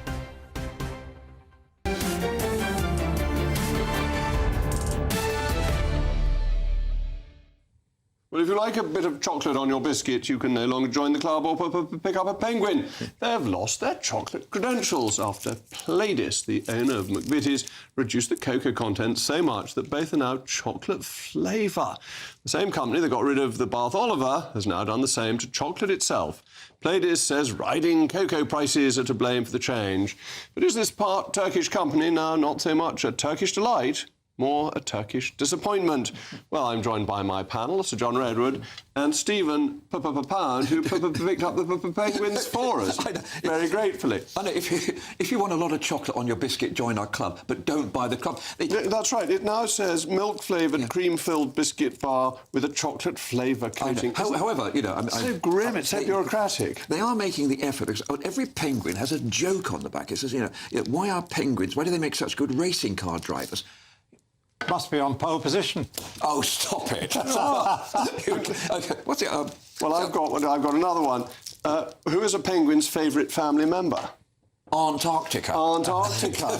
Well, if you like a bit of chocolate on your biscuit, you can no longer join the club or pick up a penguin. They have lost their chocolate credentials after Pladis, the owner of McVitie's, reduced the cocoa content so much that both are now chocolate flavour. The same company that got rid of the Bath Oliver has now done the same to chocolate itself. Pladis says rising cocoa prices are to blame for the change. But is this part Turkish company now not so much a Turkish delight, more a Turkish disappointment? Well, I'm joined by my panel, Sir John Redwood and Stephen Pound, who picked up the penguins for us very gratefully. I know, if you want a lot of chocolate on your biscuit, join our club, but don't buy the club. That's right. It now says milk-flavoured, cream-filled biscuit bar with a chocolate flavour coating. However, you know... It's so grim, it's so bureaucratic. They are making the effort, because every penguin has a joke on the back. It says, you know, why are penguins, why do they make such good racing car drivers? Must be on pole position. Oh, stop it! Okay, what's it? Well, I've got another one. Who is a penguin's favourite family member? Antarctica. Antarctica.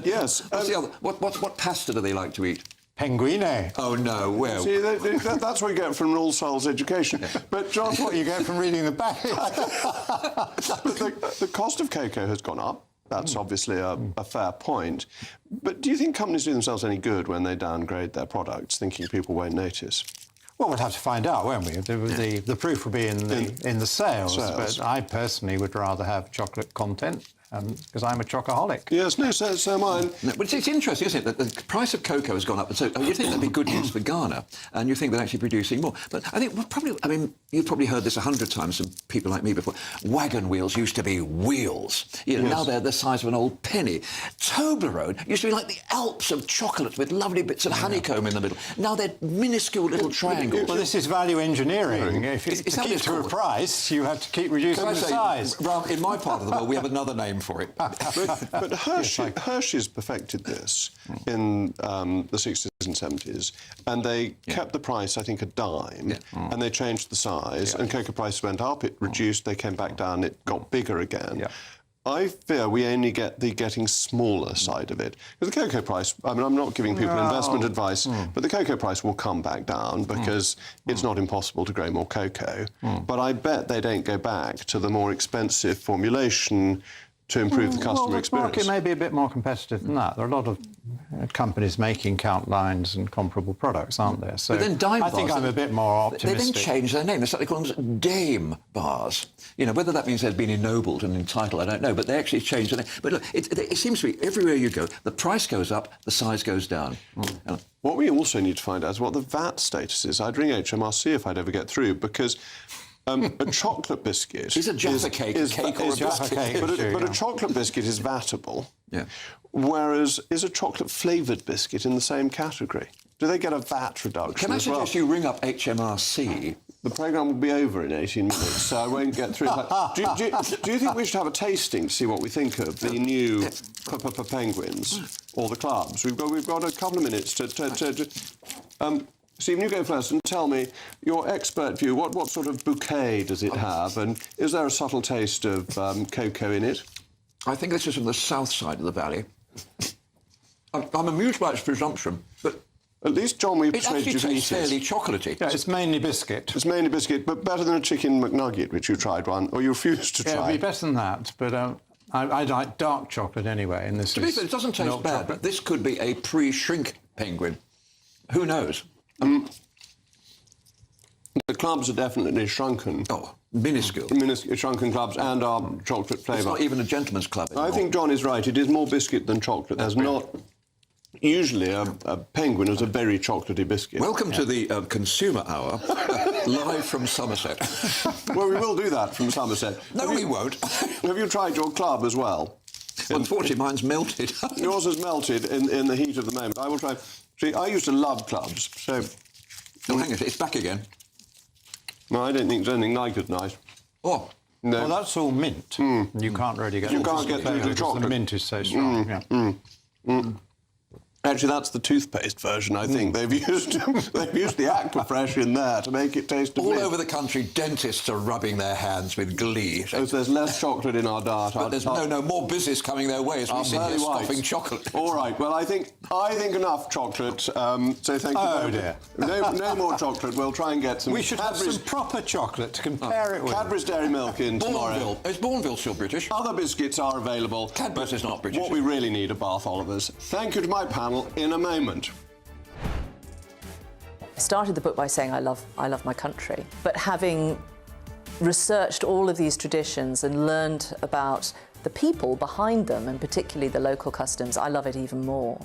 Yes. What's the other? What pasta do they like to eat? Penguine. Oh no, well. See, that's what you get from All Souls education. But John, that's what you get from reading the back. The cost of cocoa has gone up. That's obviously a fair point. But do you think companies do themselves any good when they downgrade their products, thinking people won't notice? Well, we'll have to find out, won't we? The proof will be in the sales. But I personally would rather have chocolate content, because I'm a chocoholic. Yes, no, so am I. No, but it's interesting, isn't it, that the price of cocoa has gone up, and so you think that'd be good news for Ghana, and you think they're actually producing more. But I think you've probably heard this 100 times from people like me before. Wagon wheels used to be wheels. You know, now they're the size of an old penny. Toblerone used to be like the Alps of chocolate with lovely bits of honeycomb in the middle. Now they're minuscule little triangles. Well, this is value engineering. To keep to a price, you have to keep reducing the size. Well, in my part of the world, we have another name for it. But Hershey's perfected this in the 60s and 70s, and they kept the price, I think, a dime, and they changed the size, and cocoa price went up, it reduced, they came back down, it got bigger again. I fear we only get the getting smaller side of it. Because the cocoa price, I mean, I'm not giving people investment advice, but the cocoa price will come back down because it's not impossible to grow more cocoa. But I bet they don't go back to the more expensive formulation to improve the customer The experience. market may be a bit more competitive than that. There are a lot of companies making count lines and comparable products, aren't there? So But then dime I think bars, I'm a bit more They optimistic. then change their name. They suddenly call them Dame bars. You know, whether that means they've been ennobled and entitled, I don't know. But they actually change the name. But look, it seems to be everywhere you go, the price goes up, the size goes down. What we also need to find out is what the VAT status is. I'd ring HMRC if I'd ever get through, because a chocolate biscuit Is a Jaffa cake a cake or a biscuit? But a chocolate biscuit is vatable. Yeah. Whereas, is a chocolate-flavoured biscuit in the same category? Do they get a VAT reduction Can I as well? suggest you ring up HMRC? The programme will be over in 18 minutes, so I won't get through that. Do you think we should have a tasting to see what we think of the new penguins or the clubs? We've got a couple of minutes to Stephen, you go first and tell me your expert view. What sort of bouquet does it have, and is there a subtle taste of cocoa in it? I think this is from the south side of the valley. I'm amused by its presumption, but at least, John, we've it actually tastes fairly chocolatey. Yeah, it's mainly biscuit. It's mainly biscuit, but better than a chicken McNugget, which you tried one, or you refused to Yeah, try. it'd be better than that, but I like dark chocolate anyway, and this To be fair, it doesn't taste bad, but this could be a pre-shrink penguin. Who knows? The clubs are definitely shrunken. Oh, minuscule. Shrunken clubs and our chocolate flavour. It's not even a gentleman's club anymore. I think John is right. It is more biscuit than chocolate. There's not... Usually a penguin is a very chocolatey biscuit. Welcome to the Consumer Hour, live from Somerset. Well, we will do that from Somerset. No, we won't. Have you tried your club as well? Unfortunately, mine's melted. Yours has melted in the heat of the moment. I will try... See, I used to love clubs, so... Oh, hang on, it's back again. No, I don't think there's anything like it nice. Oh. No. Well, that's all mint. You can't really get... You can't get through the chocolate. The mint is so strong, Actually, that's the toothpaste version, I think. They've used the Aquafresh in there to make it taste of All mint. over the country, dentists are rubbing their hands with glee. So there's less chocolate in our diet. But there's more business coming their way as we sit here scoffing chocolate. All right, well, I think enough chocolate, so thank you. Oh, dear. No more chocolate. We'll try and get some... We should have some proper chocolate to compare it with. Cadbury's Dairy Milk in tomorrow. Is Bourneville still British? Other biscuits are available. Cadbury's is not British. What we really need are Bath Olivers. Thank you to my panel in a moment. I started the book by saying I love my country, but having researched all of these traditions and learned about the people behind them, and particularly the local customs, I love it even more.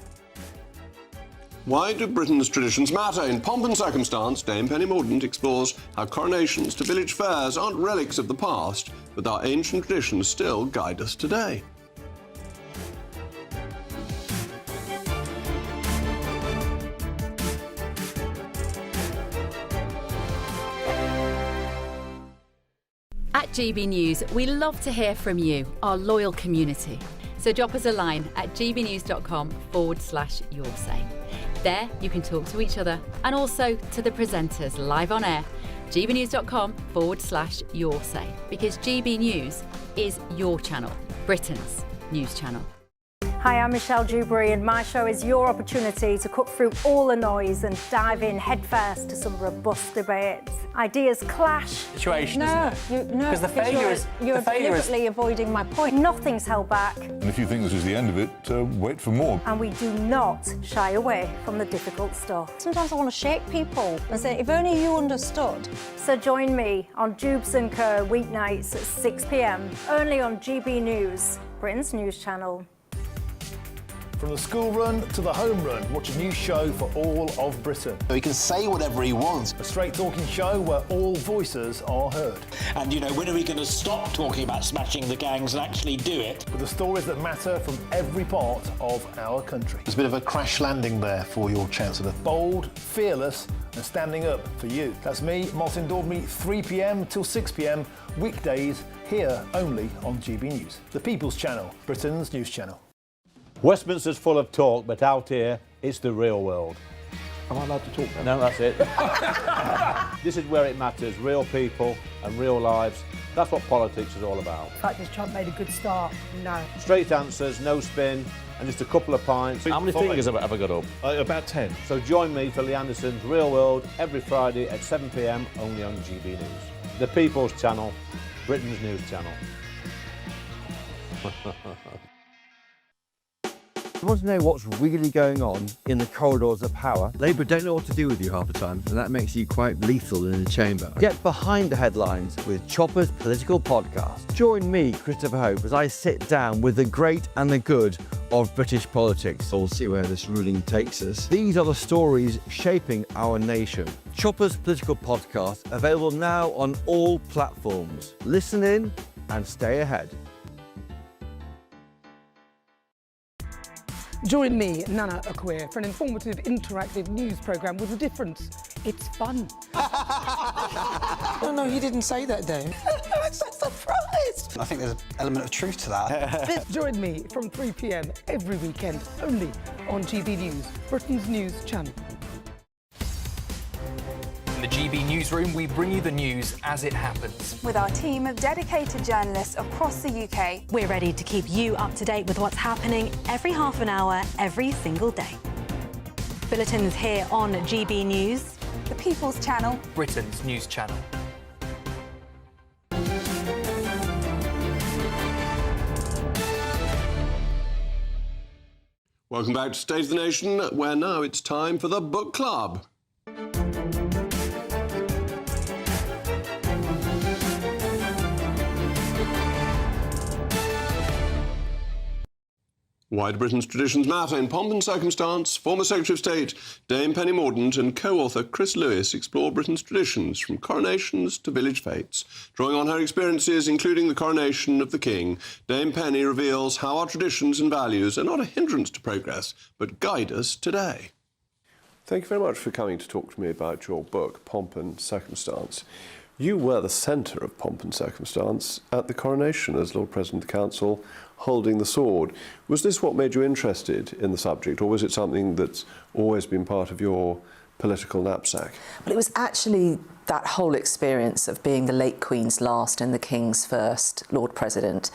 Why do Britain's traditions matter? In Pomp and Circumstance, Dame Penny Mordaunt explores how coronations to village fairs aren't relics of the past, but our ancient traditions still guide us today. At GB News, we love to hear from you, our loyal community. So drop us a line at gbnews.com/yoursay. There you can talk to each other and also to the presenters live on air. gbnews.com/yoursay, because GB News is your channel, Britain's news channel. Hi, I'm Michelle Dewberry, and my show is your opportunity to cut through all the noise and dive in headfirst to some robust debates. Ideas clash. Situation, No, isn't it? no, Because the failure is... you're the failure is... deliberately avoiding my point. Nothing's held back, And if you think this is the end of it, wait for more. and we do not shy away from the difficult stuff. Sometimes I want to shake people and say, if only you understood. So join me on Dubes & Co. weeknights at 6 p.m, only on GB News, Britain's news channel. From the school run to the home run, watch a new show for all of Britain. He can say whatever he wants. A straight-talking show where all voices are heard. And, you know, when are we going to stop talking about smashing the gangs and actually do it? With the stories that matter from every part of our country. There's a bit of a crash landing there for your Chancellor. Bold, fearless and standing up for you. That's me, Martin Daubney, 3 p.m. till 6 p.m, weekdays, here only on GB News. The People's Channel, Britain's news channel. Westminster's full of talk, but out here, it's the real world. Am I allowed to talk No, now? that's it. This is where it matters, real people and real lives. That's what politics is all about. In fact, has Trump made a good start? No. Straight answers, no spin, and just a couple of pints. How many fingers have I got up? About 10. So join me for Lee Anderson's Real World every Friday at 7 p.m, only on GB News. The People's Channel, Britain's news channel. You want to know what's really going on in the corridors of power? Labour don't know what to do with you half the time, and that makes you quite lethal in the chamber. Get behind the headlines with Chopper's Political Podcast. Join me, Christopher Hope, as I sit down with the great and the good of British politics. We'll see where this ruling takes us. These are the stories shaping our nation. Chopper's Political Podcast, available now on all platforms. Listen in and stay ahead. Join me, Nana Akweer, for an informative, interactive news programme with a difference. It's fun. No, he didn't say that, Dave. I'm so surprised. I think there's an element of truth to that. Join me from 3 p.m. every weekend, only on GB News, Britain's news channel. In the GB Newsroom, we bring you the news as it happens. With our team of dedicated journalists across the UK. We're ready to keep you up to date with what's happening every half an hour, every single day. Bulletins here on GB News. The People's Channel. Britain's news channel. Welcome back to State of the Nation, where now it's time for the Book Club. Why do Britain's traditions matter? In Pomp and Circumstance, former Secretary of State Dame Penny Mordaunt and co-author Chris Lewis explore Britain's traditions from coronations to village fetes. Drawing on her experiences, including the coronation of the King, Dame Penny reveals how our traditions and values are not a hindrance to progress, but guide us today. Thank you very much for coming to talk to me about your book, Pomp and Circumstance. You were the centre of Pomp and Circumstance at the coronation as Lord President of the Council, holding the sword. Was this what made you interested in the subject, or was it something that's always been part of your political knapsack? Well, it was actually that whole experience of being the late Queen's last and the King's first Lord President.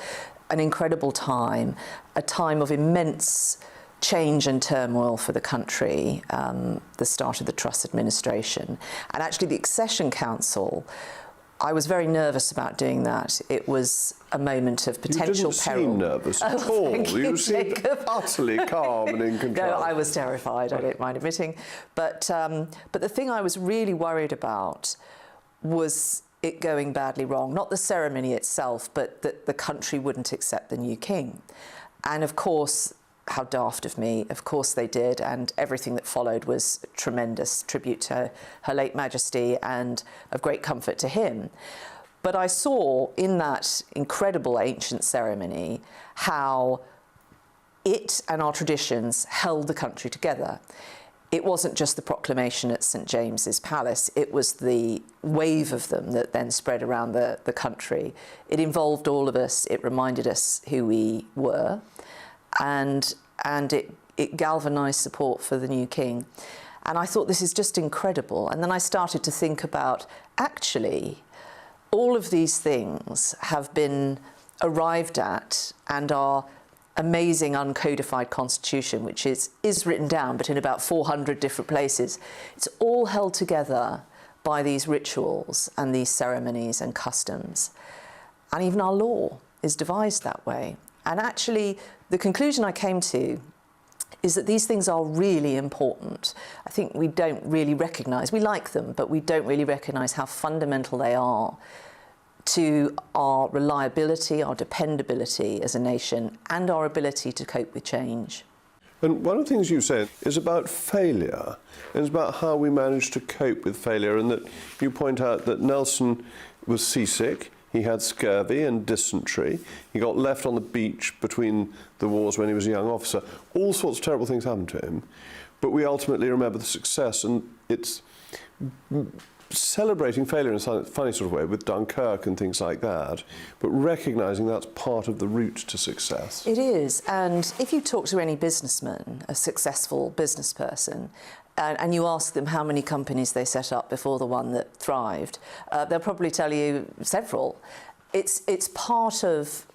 An incredible time, a time of immense change and turmoil for the country, the start of the Truss administration. And actually the Accession Council, I was very nervous about doing that. It was a moment of potential peril. You didn't seem nervous at all. You seemed utterly calm and in control. No, I was terrified, I don't mind admitting. But the thing I was really worried about was it going badly wrong. Not the ceremony itself, but that the country wouldn't accept the new king. And of course, how daft of me, of course they did, and everything that followed was a tremendous tribute to Her late Majesty and of great comfort to him. But I saw in that incredible ancient ceremony how it and our traditions held the country together. It wasn't just the proclamation at St James's Palace, it was the wave of them that then spread around the country. It involved all of us, it reminded us who we were, and it galvanised support for the new king. And I thought, this is just incredible. And then I started to think about, actually, all of these things have been arrived at, and our amazing uncodified constitution, which is written down, but in about 400 different places, it's all held together by these rituals and these ceremonies and customs. And even our law is devised that way. And actually, the conclusion I came to is that these things are really important. I think we don't really recognise, we like them, but we don't really recognise how fundamental they are to our reliability, our dependability as a nation, and our ability to cope with change. And one of the things you said is about failure. It's about how we manage to cope with failure, and that you point out that Nelson was seasick. He had scurvy and dysentery. He got left on the beach between the wars when he was a young officer. All sorts of terrible things happened to him. But we ultimately remember the success, and it's celebrating failure in a funny sort of way with Dunkirk and things like that, but recognising that's part of the route to success. It is, and if you talk to any businessman, a successful business person, and you ask them how many companies they set up before the one that thrived, they'll probably tell you several. It's part of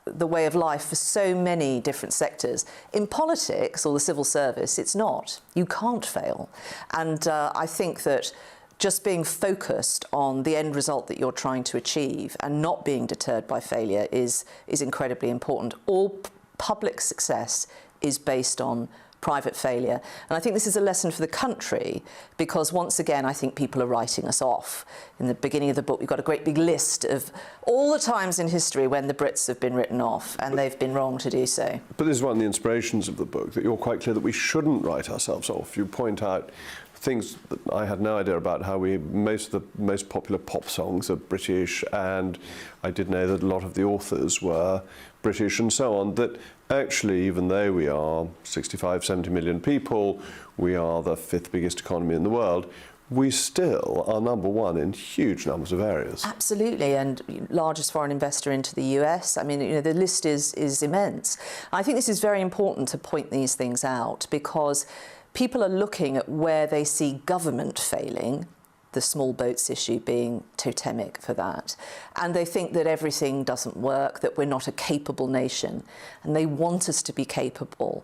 the way of life for so many different sectors. In politics or the civil service, it's not. You can't fail. And I think that just being focused on the end result that you're trying to achieve and not being deterred by failure is incredibly important. All public success is based on private failure. And I think this is a lesson for the country because, once again, I think people are writing us off. In the beginning of the book, we've got a great big list of all the times in history when the Brits have been written off, and they've been wrong to do so. But this is one of the inspirations of the book, that you're quite clear that we shouldn't write ourselves off. You point out things that I had no idea about, how most of the most popular pop songs are British, and I did know that a lot of the authors were British and so on, that actually, even though we are 65, 70 million people, we are the 5th biggest economy in the world, we still are number one in huge numbers of areas. Absolutely, and largest foreign investor into the US. I mean, you know, the list is immense. I think this is very important to point these things out because people are looking at where they see government failing, the small boats issue being totemic for that, and they think that everything doesn't work, that we're not a capable nation, and they want us to be capable.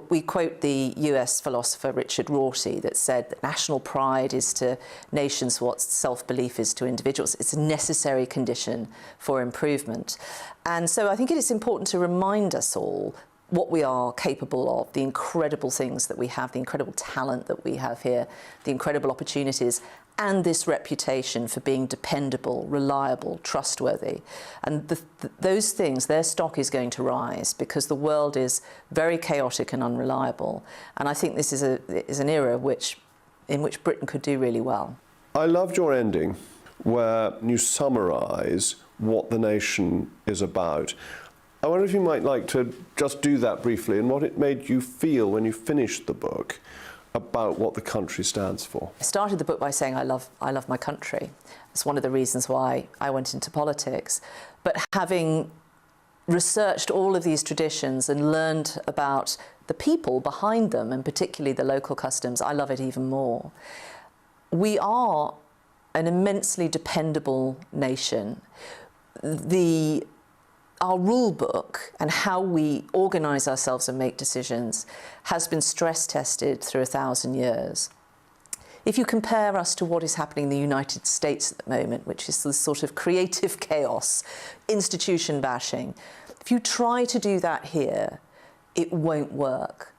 We quote the US philosopher Richard Rorty that said that national pride is to nations what self-belief is to individuals. It's a necessary condition for improvement. And so I think it is important to remind us all what we are capable of, the incredible things that we have, the incredible talent that we have here, the incredible opportunities, and this reputation for being dependable, reliable, trustworthy. And those things, their stock is going to rise because the world is very chaotic and unreliable. And I think this is an era in which Britain could do really well. I loved your ending, where you summarise what the nation is about. I wonder if you might like to just do that briefly and what it made you feel when you finished the book about what the country stands for. I started the book by saying I love my country. It's one of the reasons why I went into politics. But having researched all of these traditions and learned about the people behind them, and particularly the local customs, I love it even more. We are an immensely dependable nation. Our rule book and how we organise ourselves and make decisions has been stress tested through 1,000 years. If you compare us to what is happening in the United States at the moment, which is this sort of creative chaos, institution bashing, if you try to do that here, it won't work.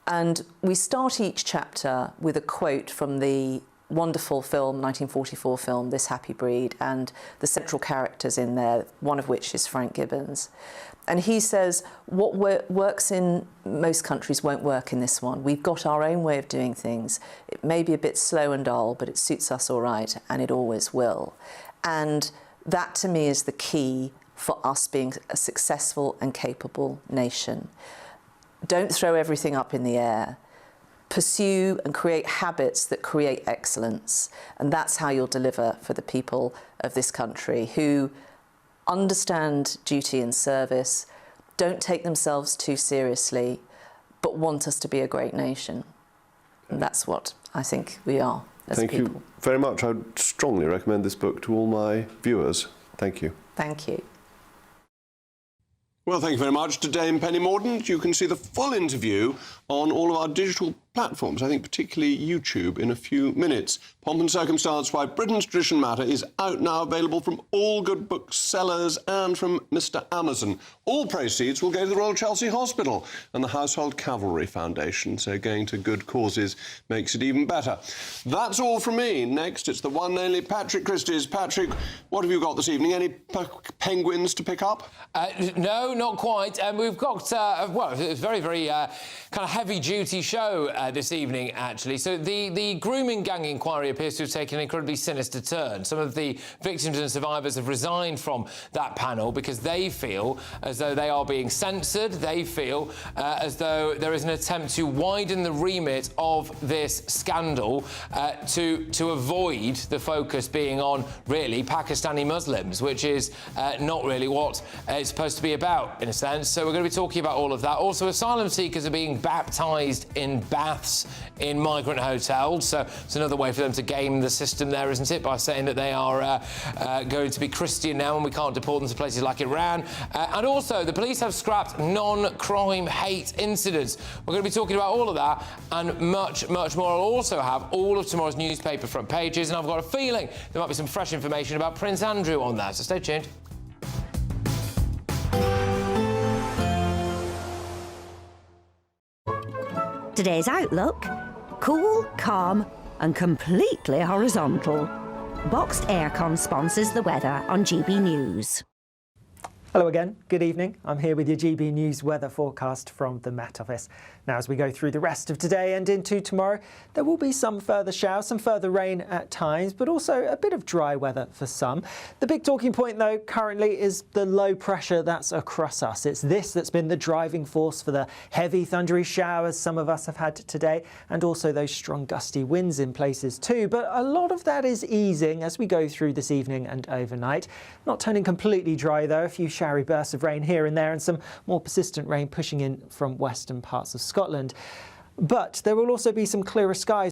And we start each chapter with a quote from the wonderful film, 1944 film, This Happy Breed, and the central characters in there, one of which is Frank Gibbons. And he says, what works in most countries won't work in this one. We've got our own way of doing things. It may be a bit slow and dull, but it suits us all right, and it always will. And that, to me, is the key for us being a successful and capable nation. Don't throw everything up in the air. Pursue and create habits that create excellence. And that's how you'll deliver for the people of this country who understand duty and service, don't take themselves too seriously, but want us to be a great nation. And that's what I think we are as people. Thank you very much. I would strongly recommend this book to all my viewers. Thank you. Thank you. Well, thank you very much to Dame Penny Mordaunt. You can see the full interview on all of our digital platforms, I think particularly YouTube, in a few minutes. Pomp and Circumstance, Why Britain's Tradition Matter, is out now, available from all good booksellers and from Mr. Amazon. All proceeds will go to the Royal Chelsea Hospital and the Household Cavalry Foundation, so going to good causes makes it even better. That's all from me. Next, it's the one and only Patrick Christys. Patrick, what have you got this evening? Any penguins to pick up? No, not quite. We've got, well, it's a very, very kind of heavy-duty show this evening, actually. So the grooming gang inquiry appears to have taken an incredibly sinister turn. Some of the victims and survivors have resigned from that panel because they feel as though they are being censored. They feel as though there is an attempt to widen the remit of this scandal to avoid the focus being on, really, Pakistani Muslims, which is not really what it's supposed to be about, in a sense. So we're going to be talking about all of that. Also, asylum seekers are being baptised in bad baths in migrant hotels. So it's another way for them to game the system there, isn't it, by saying that they are going to be Christian now and we can't deport them to places like Iran. And also, the police have scrapped non-crime hate incidents. We're going to be talking about all of that and much, much more. I'll also have all of tomorrow's newspaper front pages, and I've got a feeling there might be some fresh information about Prince Andrew on that, so stay tuned. Today's outlook: cool, calm and completely horizontal. Boxed Aircon sponsors the weather on GB News. Hello again, good evening. I'm here with your GB News weather forecast from the Met Office. Now, as we go through the rest of today and into tomorrow, there will be some further showers, some further rain at times, but also a bit of dry weather for some. The big talking point, though, currently is the low pressure that's across us. It's this that's been the driving force for the heavy, thundery showers some of us have had today, and also those strong, gusty winds in places too. But a lot of that is easing as we go through this evening and overnight. Not turning completely dry, though. A few showery bursts of rain here and there, and some more persistent rain pushing in from western parts of Scotland. But there will also be some clearer skies